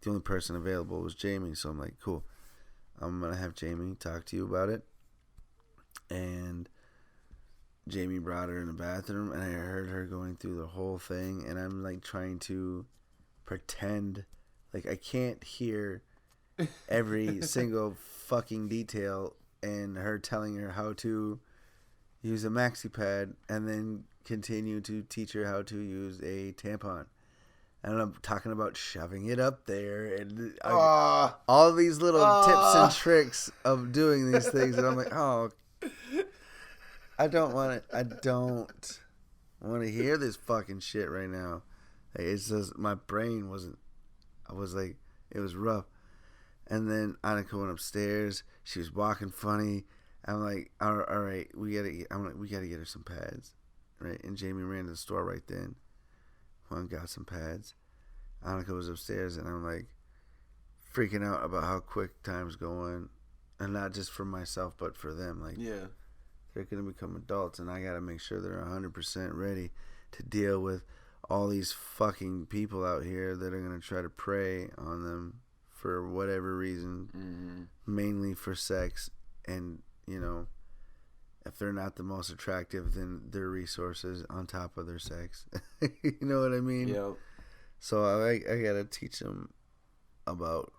The only person available was Jamie, so I'm like, cool. I'm gonna have Jamie talk to you about it. And Jamie brought her in the bathroom, and I heard her going through the whole thing, and I'm like trying to pretend like I can't hear every single fucking detail, and her telling her how to use a maxi pad and then continue to teach her how to use a tampon. And I'm talking about shoving it up there and all these little tips and tricks of doing these things, and I'm like, I don't want to hear this fucking shit right now. Like, it's just my brain wasn't. I was like, it was rough. And then Annika went upstairs. She was walking funny. I'm like, all right, we gotta get her some pads, right? And Jamie ran to the store right then. Went and got some pads. Annika was upstairs, and I'm like freaking out about how quick time's going, and not just for myself but for them. Like, yeah. They're going to become adults, and I got to make sure they're 100% ready to deal with all these fucking people out here that are going to try to prey on them for whatever reason, mainly for sex. And, if they're not the most attractive, then their resources on top of their sex. You know what I mean? Yep. So I got to teach them about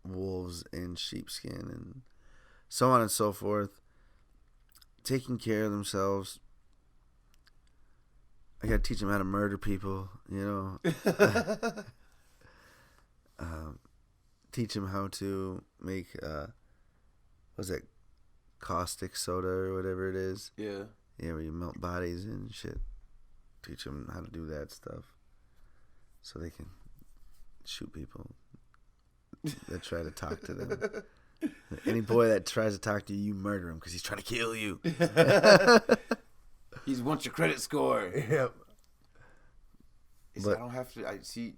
wolves in sheepskin and so on and so forth. Taking care of themselves. I gotta teach them how to murder people, teach them how to make what's that, caustic soda or whatever it is. Yeah, where you melt bodies and shit. Teach them how to do that stuff so they can shoot people that try to talk to them. Any boy that tries to talk to you, you murder him because he's trying to kill you. He wants your credit score. Yep. But I don't have to. I see.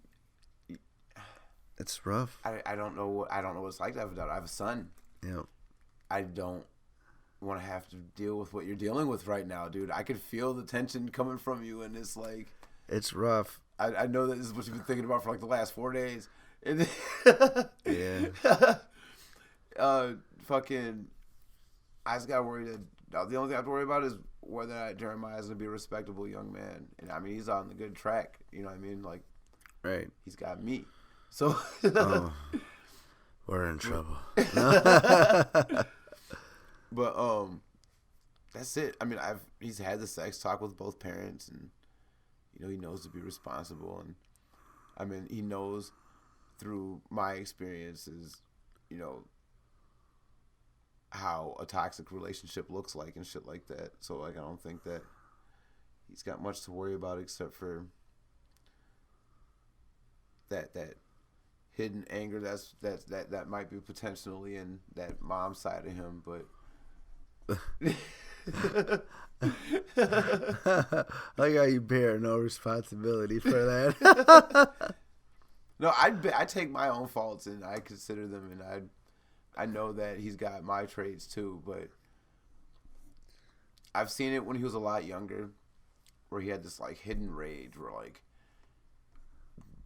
It's rough. I don't know what it's like to have a daughter. I have a son. Yep. I don't want to have to deal with what you're dealing with right now, dude. I could feel the tension coming from you, and it's like, it's rough. I know that this is what you've been thinking about for like the last 4 days. And yeah. Fucking, I just got worried that the only thing I have to worry about is whether or not Jeremiah is gonna be a respectable young man. And I mean, he's on the good track. You know what I mean? Like, right. He's got me. So, we're in trouble. But that's it. I mean, he's had the sex talk with both parents, and he knows to be responsible, and I mean, he knows through my experiences, how a toxic relationship looks like and shit like that. So like, I don't think that he's got much to worry about except for that hidden anger that might be potentially in that mom side of him. But like how you bear no responsibility for that. No, I take my own faults and I consider them, and I know that he's got my traits too, but I've seen it when he was a lot younger, where he had this like hidden rage, where like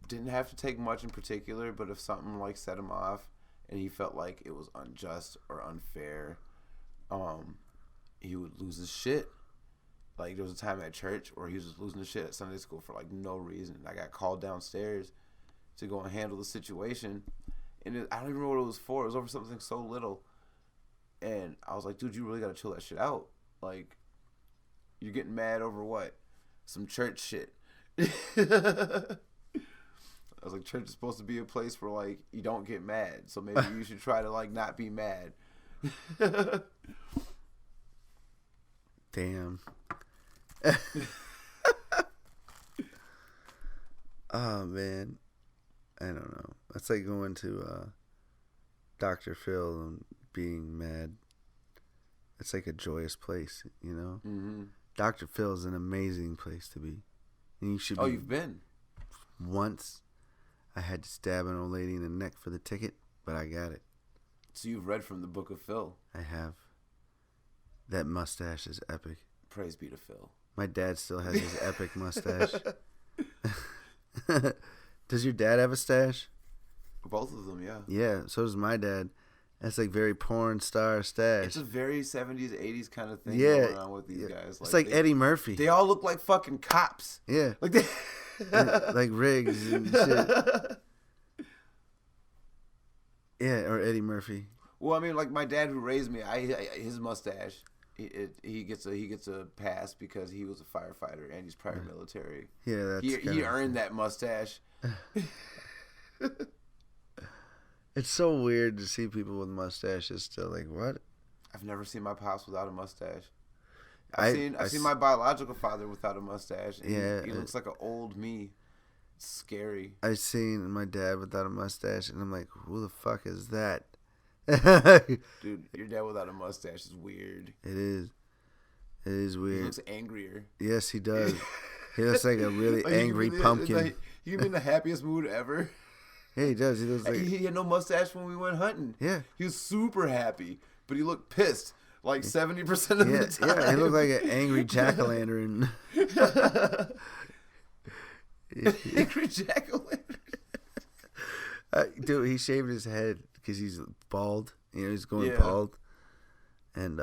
didn't have to take much in particular, but if something like set him off, and he felt like it was unjust or unfair, he would lose his shit. Like there was a time at church where he was just losing his shit at Sunday school for like no reason. I got called downstairs to go and handle the situation, and I don't even know what it was for. It was over something so little, and I was like, dude, you really gotta chill that shit out. Like, you're getting mad over what? Some church shit. I was like, church is supposed to be a place where like you don't get mad, so maybe you should try to like not be mad. Damn. Oh man, I don't know. That's like going to Dr. Phil and being mad. It's like a joyous place, you know. Mm-hmm. Dr. Phil is an amazing place to be, and you should. Oh, you've been. Once, I had to stab an old lady in the neck for the ticket, but I got it. So you've read from the Book of Phil. I have. That mustache is epic. Praise be to Phil. My dad still has his epic mustache. Does your dad have a stash? Both of them, yeah. Yeah, so does my dad. That's like very porn star stash. It's a very 70s, 80s kind of thing yeah, going on with these guys. It's like Eddie Murphy. They all look like fucking cops. Yeah. Like they like Riggs and shit. Yeah, or Eddie Murphy. Well, I mean, like my dad who raised me, his mustache, he gets a pass because he was a firefighter and he's prior military. Yeah, that's he earned that mustache. It's so weird to see people with mustaches still. Like, what? I've never seen my pops without a mustache. I've seen my biological father without a mustache. And yeah, he looks like an old me. It's scary. I've seen my dad without a mustache, and I'm like, who the fuck is that? Dude, your dad without a mustache is weird. It is. It is weird. He looks angrier. Yes, he does. He looks like a really angry pumpkin. Like, he can be in the happiest mood ever. Yeah, he does. He looks like he had no mustache when we went hunting. Yeah, he was super happy, but he looked pissed like 70% of the time. Yeah, he looked like an angry jack-o'-lantern. Angry jack-o'-lantern. Dude, he shaved his head because he's bald. You know, he's going bald, and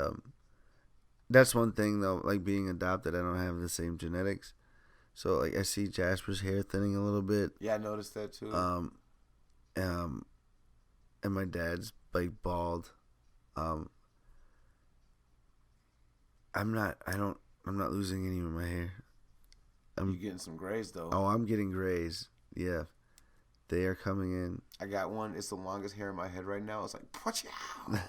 that's one thing though. Like being adopted, I don't have the same genetics, so like I see Jasper's hair thinning a little bit. Yeah, I noticed that too. And my dad's like bald. I'm not losing any of my hair. You getting some grays though. Oh, I'm getting grays. Yeah. They are coming in. I got one. It's the longest hair in my head right now. It's like, watch out.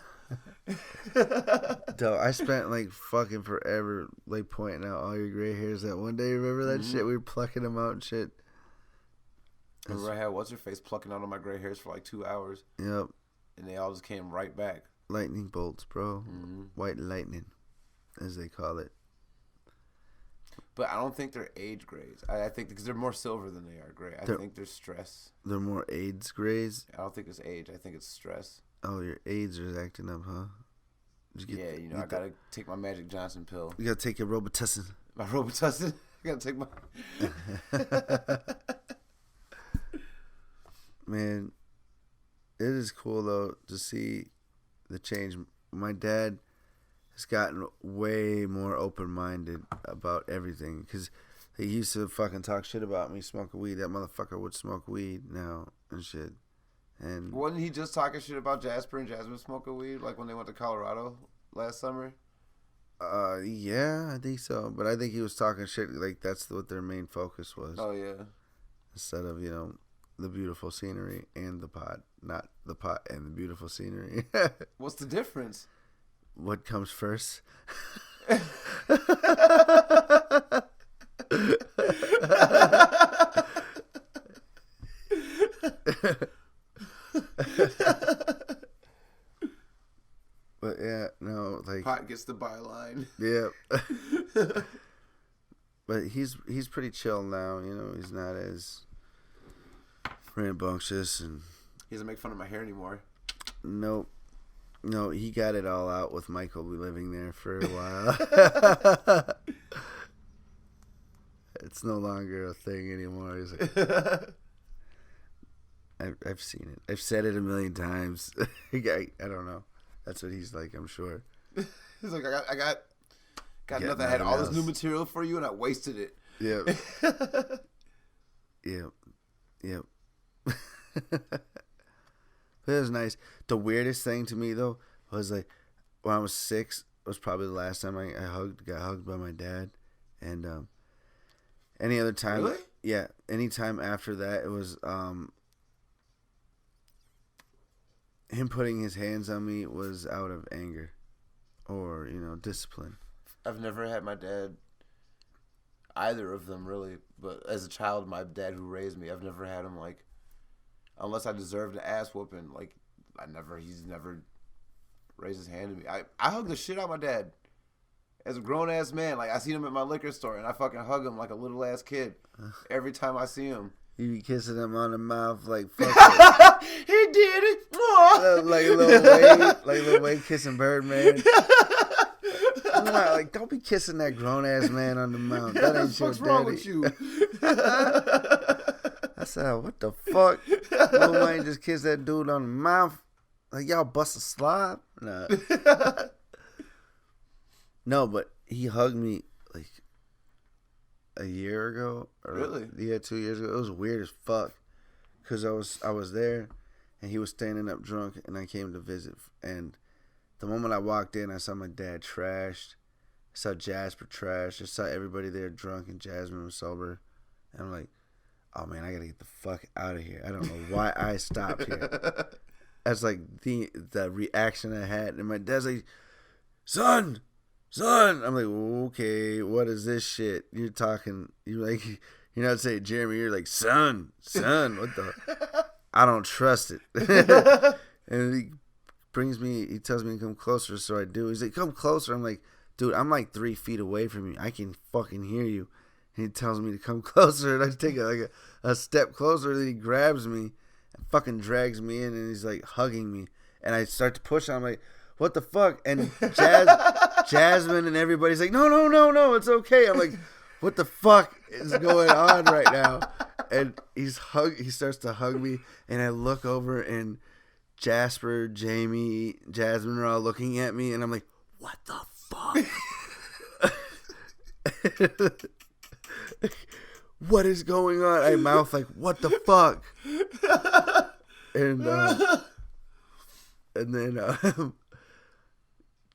Dude, I spent like fucking forever like pointing out all your gray hairs that one day. Remember that shit? We were plucking them out and shit. Remember I had what's her face plucking out all my gray hairs for like 2 hours. Yep. And they all just came right back. Lightning bolts, bro. Mm-hmm. White lightning, as they call it. But I don't think they're age grays. I think because they're more silver than they are gray. I think they're stress. They're more AIDS grays? I don't think it's age. I think it's stress. Oh, your AIDS is acting up, huh? I gotta take my Magic Johnson pill. You gotta take your Robitussin. My Robitussin? I gotta take my... Man, it is cool, though, to see the change. My dad has gotten way more open-minded about everything. Because he used to fucking talk shit about me smoking weed. That motherfucker would smoke weed now and shit. And wasn't he just talking shit about Jasper and Jasmine smoking weed, like when they went to Colorado last summer? Yeah, I think so. But I think he was talking shit like that's what their main focus was. Oh, yeah. Instead of, the beautiful scenery and the pot. Not the pot and the beautiful scenery. What's the difference? What comes first? But yeah, no, like pot gets the byline. Yeah. But he's pretty chill now, he's not as rambunctious and he doesn't make fun of my hair anymore. Nope. No, he got it all out with Michael living there for a while. It's no longer a thing anymore. He's like, I've seen it. I've said it a million times. I don't know. That's what he's like, I'm sure. He's like, I got nothing. I had all this new material for you, and I wasted it. Yep. Yep. It was nice. The weirdest thing to me, though, was like, when I was 6, was probably the last time I got hugged by my dad. And any other time... Really? Yeah. Any time after that, it was... him putting his hands on me was out of anger or, discipline. I've never had my dad, either of them really, but as a child, my dad who raised me, I've never had him, like, unless I deserved an ass whooping, like, he's never raised his hand to me. I hug the shit out of my dad. As a grown-ass man, like, I seen him at my liquor store, and I fucking hug him like a little-ass kid every time I see him. You be kissing him on the mouth like fuck. He did it. Like Lil Wayne kissing Birdman. Like, don't be kissing that grown ass man on the mouth. That ain't your daddy. What's wrong with you? I said, what the fuck? Lil Wayne just kissed that dude on the mouth. Like, y'all bust a slob? Nah. No, but he hugged me like a year ago. Really? Yeah, 2 years ago. It was weird as fuck. Because I was there, and he was standing up drunk, and I came to visit. And the moment I walked in, I saw my dad trashed. I saw Jasper trashed. I saw everybody there drunk, and Jasmine was sober. And I'm like, oh, man, I got to get the fuck out of here. I don't know why I stopped here. That's like the reaction I had. And my dad's like, son. I'm like, okay, what is this shit? You're not saying Jeremy, you're like, son, what the? I don't trust it. And he tells me to come closer, so I do. He's like, come closer. I'm like, dude, I'm like 3 feet away from you. I can fucking hear you. And he tells me to come closer, and I take a step closer, and then he grabs me and fucking drags me in, and he's like hugging me. And I start to push him. I'm like, what the fuck? And Jasmine and everybody's like, no, it's okay. I'm like, what the fuck is going on right now? And he starts to hug me, and I look over, and Jasper, Jamie, Jasmine are all looking at me, and I'm like, what the fuck? What is going on? I mouth like, what the fuck? And then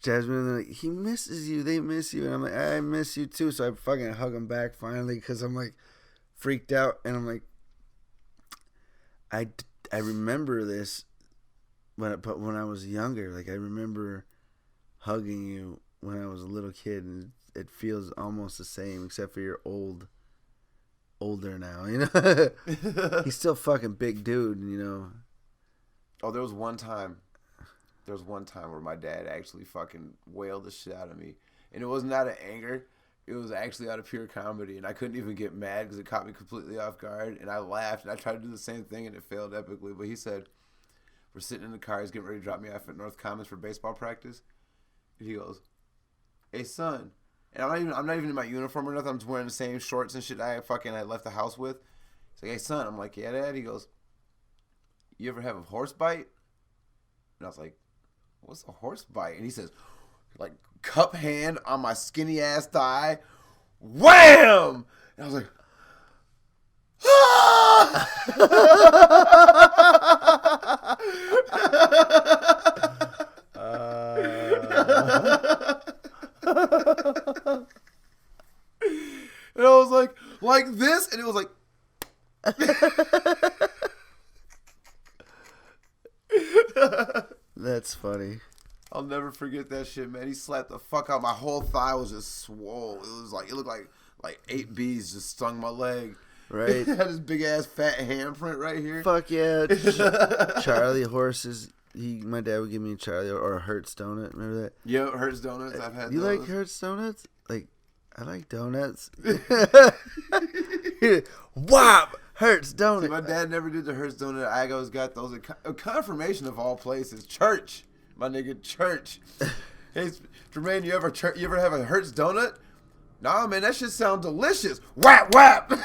Jasmine, like, he misses you. They miss you. And I'm like, I miss you too. So I fucking hug him back finally because I'm like freaked out. And I'm like, I remember this but when I was younger. Like, I remember hugging you when I was a little kid. And it feels almost the same except for you're older now, you know? He's still fucking big dude, you know? Oh, there was one time where my dad actually fucking wailed the shit out of me. And it wasn't out of anger. It was actually out of pure comedy. And I couldn't even get mad because it caught me completely off guard. And I laughed. And I tried to do the same thing, and it failed epically. But he said, we're sitting in the car. He's getting ready to drop me off at North Commons for baseball practice. And he goes, hey, son. And I'm not even in my uniform or nothing. I'm just wearing the same shorts and shit I left the house with. He's like, hey, son. I'm like, yeah, Dad. He goes, you ever have a horse bite? And I was like, what's a horse bite? And he says, like, cup hand on my skinny ass thigh. Wham! And I was like, ah! And I was like this, and it was like, That's funny. I'll never forget that shit, man. He slapped the fuck out. My whole thigh was just swole. It looked like 8 bees just stung my leg. Right. Had this big ass fat handprint right here. Fuck yeah. Charlie horses. My dad would give me a Charlie or a Hertz donut. Remember that? Yeah, Hertz donuts. I've had you those. like Hertz donuts? Like, I like donuts. Whop! Hertz donut. See, my dad never did the Hertz donut. I always got those. A confirmation of all places. Church. my nigga Church. Hey, Jermaine, you ever have a Hertz donut? Nah, man, that shit sound delicious. Whap whap. Yep.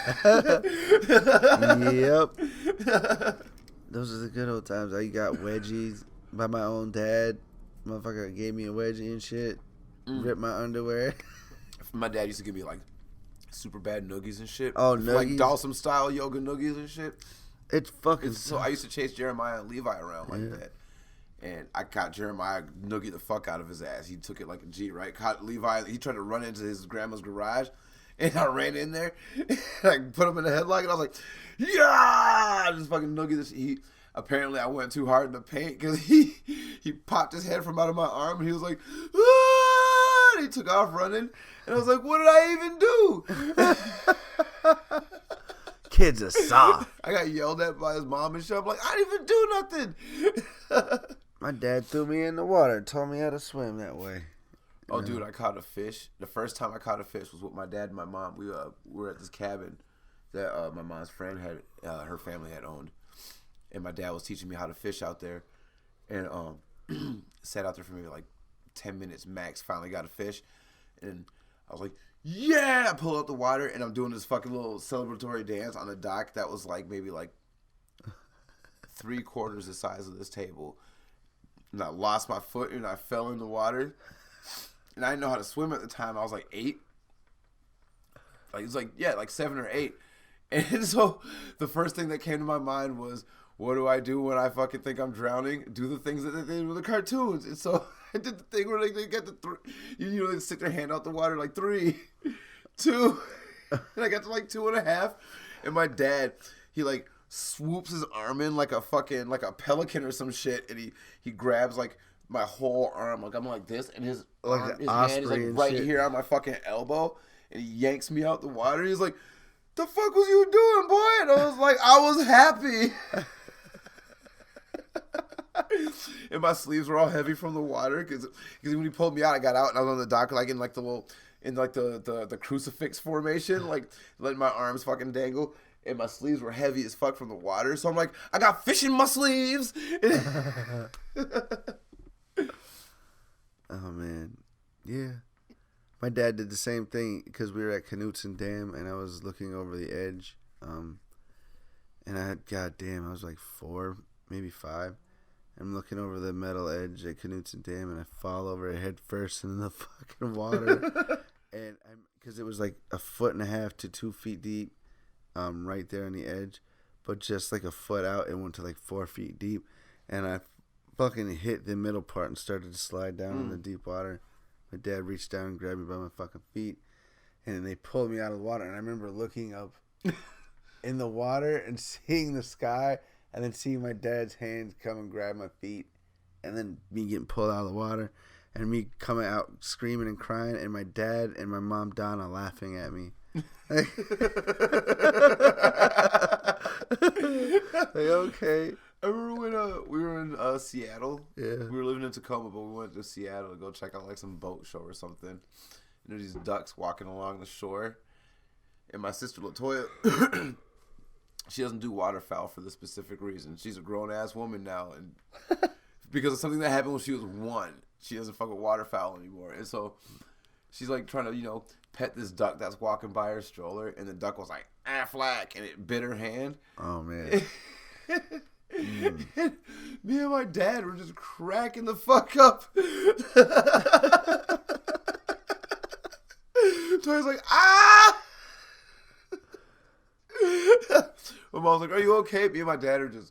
Those are the good old times. I got wedgies by my own dad. Motherfucker gave me a wedgie and shit. Ripped my underwear. My dad used to give me like super bad noogies and shit. Oh, noogies? Like Dawson style yoga noogies and shit. It's fucking. So I used to chase Jeremiah and Levi around like that. And I caught Jeremiah noogie the fuck out of his ass. He took it like a G, right? Caught Levi. He tried to run into his grandma's garage. And I ran in there. And I put him in a headlock. And I was like, yeah! I just fucking noogie this. Apparently, I went too hard in the paint because he popped his head from out of my arm. And he was like, ah! And he took off running. And I was like, what did I even do? Kids are soft. I got yelled at by his mom and shit. I'm like, I didn't even do nothing. My dad threw me in the water and taught me how to swim that way. Oh, dude, I caught a fish. The first time I caught a fish was with my dad and my mom. We were at this cabin that my mom's friend had, her family had owned. And my dad was teaching me how to fish out there. And sat out there for maybe like 10 minutes max. Finally got a fish. And I was like, yeah! I pull out the water and I'm doing this fucking little celebratory dance on a dock that was like maybe like 3/4 the size of this table. And I lost my foot and I fell in the water. And I didn't know how to swim at the time. I was like 8. Like it was like, yeah, like 7 or 8. And so the first thing that came to my mind was, what do I do when I fucking think I'm drowning? Do the things that they did with the cartoons. And so I did the thing where they get the they stick their hand out the water like 3, 2, and I got to like 2.5. And my dad, he like swoops his arm in like a fucking like a pelican or some shit, and he grabs like my whole arm, like I'm like this, and his hand is like right shit. Here on my fucking elbow, and he yanks me out the water. He's like, "The fuck was you doing, boy?" And I was like, "I was happy." And my sleeves were all heavy from the water because when he pulled me out, I got out and I was on the dock like in like the little the crucifix formation, like letting my arms fucking dangle, and my sleeves were heavy as fuck from the water. So I'm like, I got fish in my sleeves. Oh man, yeah. My dad did the same thing because we were at Knutson Dam and I was looking over the edge, and I was like 4, maybe 5. I'm looking over the metal edge at Knutson Dam, and I fall over head first in the fucking water. And because it was like 1.5 to 2 feet deep, right there on the edge, but just like a foot out, it went to like 4 feet deep, and I fucking hit the middle part and started to slide down in the deep water. My dad reached down and grabbed me by my fucking feet, and then they pulled me out of the water. And I remember looking up in the water and seeing the sky. And then seeing my dad's hands come and grab my feet. And then me getting pulled out of the water. And me coming out screaming and crying. And my dad and my mom, Donna, laughing at me. Like, okay. I remember when we were in Seattle. Yeah. We were living in Tacoma, but we went to Seattle to go check out like some boat show or something. And there's these ducks walking along the shore. And my sister LaToya... She doesn't do waterfowl for the specific reason. She's a grown-ass woman now. And because of something that happened when she was 1, she doesn't fuck with waterfowl anymore. And so she's like trying to, pet this duck that's walking by her stroller. And the duck was like, flack. And it bit her hand. Oh, man. And me and my dad were just cracking the fuck up. Toya's like, ah! My mom's like, are you okay? Me and my dad are just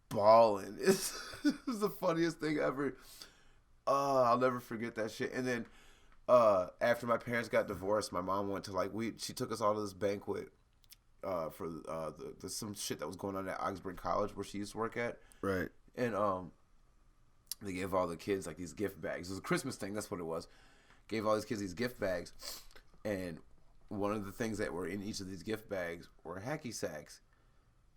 bawling. It's the funniest thing ever. I'll never forget that shit. And then after my parents got divorced, my mom went to she took us all to this banquet for the some shit that was going on at Augsburg College where she used to work at. Right. And they gave all the kids like these gift bags. It was a Christmas thing. That's what it was. Gave all these kids these gift bags, and one of the things that were in each of these gift bags were hacky sacks.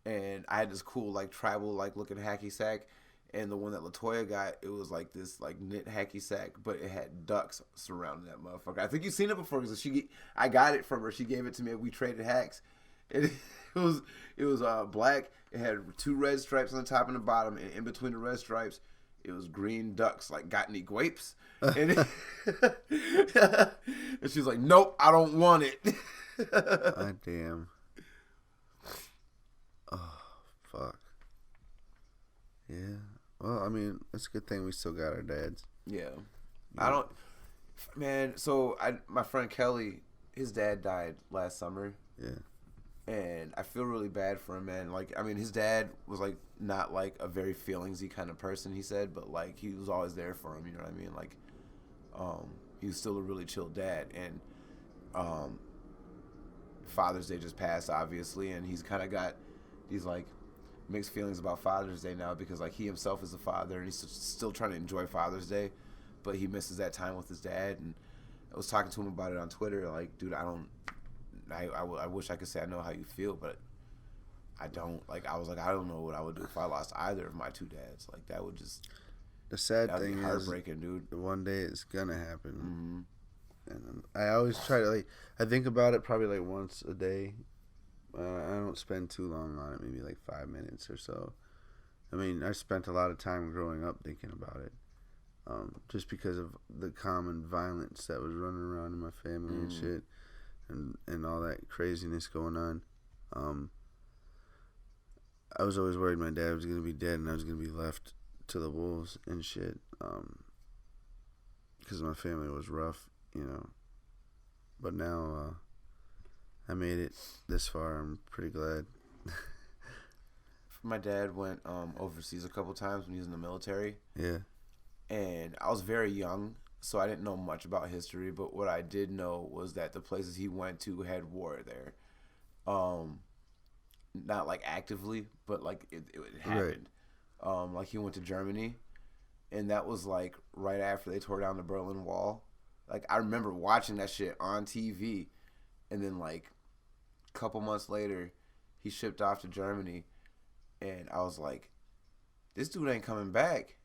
And I had this cool, tribal, looking hacky sack. And the one that LaToya got, it was this knit hacky sack, but it had ducks surrounding that motherfucker. I think you've seen it before because I got it from her. She gave it to me. We traded hacks. It was black. It had 2 red stripes on the top and the bottom. And in between the red stripes, it was green ducks. Like, got any grapes? And, and she was like, nope, I don't want it. Ah, damn. Oh, fuck. Yeah. Well, I mean, it's a good thing we still got our dads. Yeah. I don't... Man, so my friend Kelly, his dad died last summer. Yeah. And I feel really bad for him, man. Like, I mean, his dad was, like, not, like, a very feelingsy kind of person, he said. But, like, he was always there for him, you know what I mean? Like, he was still a really chill dad. And Father's Day just passed, obviously. And he's kind of got these, like, mixed feelings about Father's Day now. Because, like, he himself is a father. And he's still trying to enjoy Father's Day. But he misses that time with his dad. And I was talking to him about it on Twitter. Like, dude, I wish I could say I know how you feel, but I don't. Like, I was like, I don't know what I would do if I lost either of my two dads. Like, that would just... The sad thing is, heartbreaking, dude. One day it's gonna happen. Mm-hmm. And I always try to, like, I think about it probably like once a day. I don't spend too long on it, maybe like 5 minutes or so. I mean, I spent a lot of time growing up thinking about it. Just because of the common violence that was running around in my family and shit. And all that craziness going on. I was always worried my dad was going to be dead and I was going to be left to the wolves and shit. Because my family was rough, you know. But now I made it this far. I'm pretty glad. My dad went overseas a couple times when he was in the military. Yeah. And I was very young, so I didn't know much about history, but what I did know was that the places he went to had war there. Not like actively, but like it happened. Right. Like he went to Germany, and that was like right after they tore down the Berlin Wall. Like I remember watching that shit on TV, and then like a couple months later, he shipped off to Germany, and I was like, this dude ain't coming back.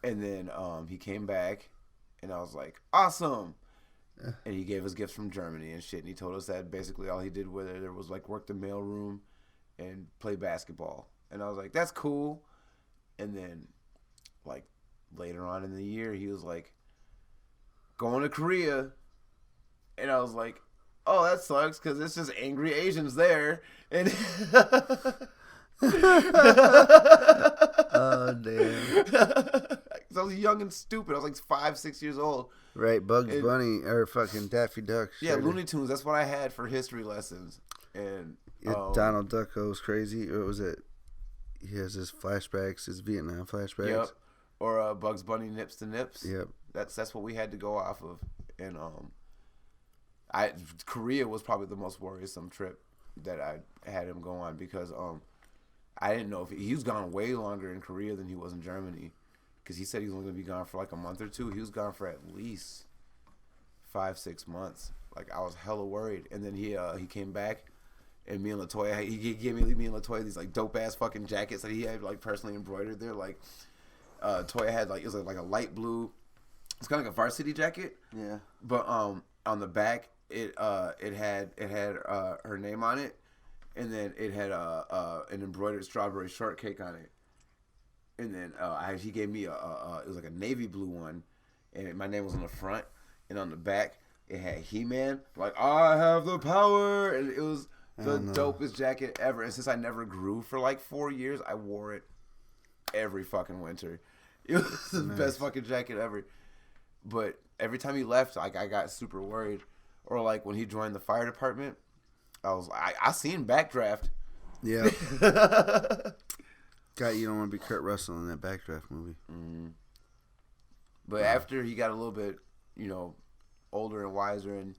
And then he came back, and I was like, awesome. And he gave us gifts from Germany and shit. And he told us that basically all he did with it was like work the mailroom and play basketball. And I was like, that's cool. And then like later on in the year, he was like, going to Korea. And I was like, oh, that sucks because it's just angry Asians there. And oh, damn. I was young and stupid. I was like 5, 6 years old. Right, Bugs Bunny or fucking Daffy Duck. Yeah, Looney Tunes. That's what I had for history lessons. And Donald Duck goes crazy. What was it? He has his flashbacks, his Vietnam flashbacks. Yep. Or Bugs Bunny Nips to Nips. Yep. That's what we had to go off of. And Korea was probably the most worrisome trip that I had him go on because I didn't know if he was gone way longer in Korea than he was in Germany. Because he said he was only going to be gone for like a month or two. He was gone for at least 5-6 months. Like, I was hella worried. And then he came back, and me and LaToya, he gave me and LaToya these, like, dope-ass fucking jackets that he had, like, personally embroidered there. Like, Toya had, like, it was like a light blue. It's kind of like a varsity jacket. Yeah. But on the back, it had her name on it. And then it had an embroidered strawberry shortcake on it. And then he gave me it was like a navy blue one, and my name was on the front, and on the back it had He-Man, like I have the power, and it was the dopest jacket ever. And since I never grew for like 4 years, I wore it every fucking winter. It was the best fucking jacket ever. But every time he left, like I got super worried. Or like when he joined the fire department, I seen Backdraft. Yeah. God, you don't want to be Kurt Russell in that Backdraft movie. Mm-hmm. But after he got a little bit, older and wiser, and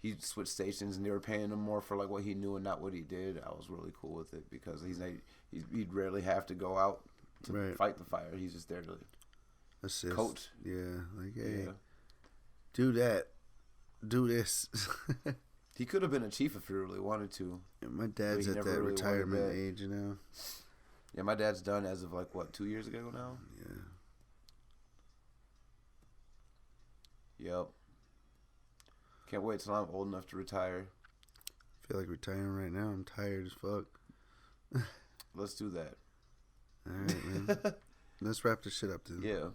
he switched stations, and they were paying him more for like what he knew and not what he did, I was really cool with it because he'd rarely have to go out to fight the fire. He's just there to assist, coach. Yeah, like hey, do that, do this. He could have been a chief if he really wanted to. Yeah, my dad's at that really retirement age, Yeah, my dad's done as of, 2 years ago now? Yeah. Yep. Can't wait till I'm old enough to retire. I feel like retiring right now. I'm tired as fuck. Let's do that. All right, man. let's wrap this shit up, dude. Yeah.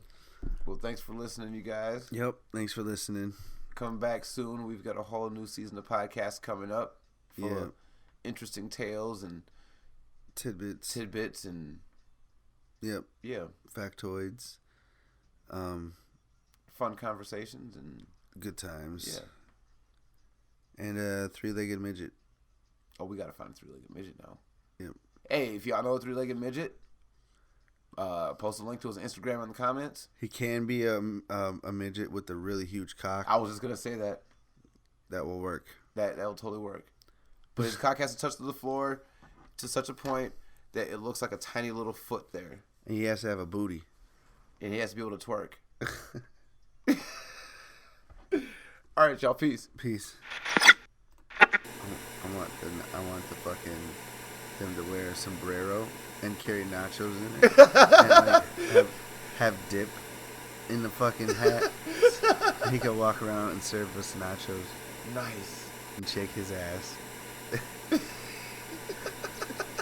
Well, thanks for listening, you guys. Yep. Thanks for listening. Come back soon. We've got a whole new season of podcasts coming up. Full of interesting tales and tidbits and yep. Yeah. Factoids. Fun conversations and good times. Yeah. And three-legged midget. Oh, we gotta find a three-legged midget now. Yep. Hey, if y'all know a three-legged midget, post a link to his Instagram in the comments. He can be a midget with a really huge cock. I was just gonna say that. That will work. That'll totally work. But his cock has to touch the floor to such a point that it looks like a tiny little foot there. And he has to have a booty. And he has to be able to twerk. All right, y'all. Peace. Peace. I want the fucking them to wear a sombrero and carry nachos in it, and like have dip in the fucking hat. He can walk around and serve us nachos. Nice. And shake his ass.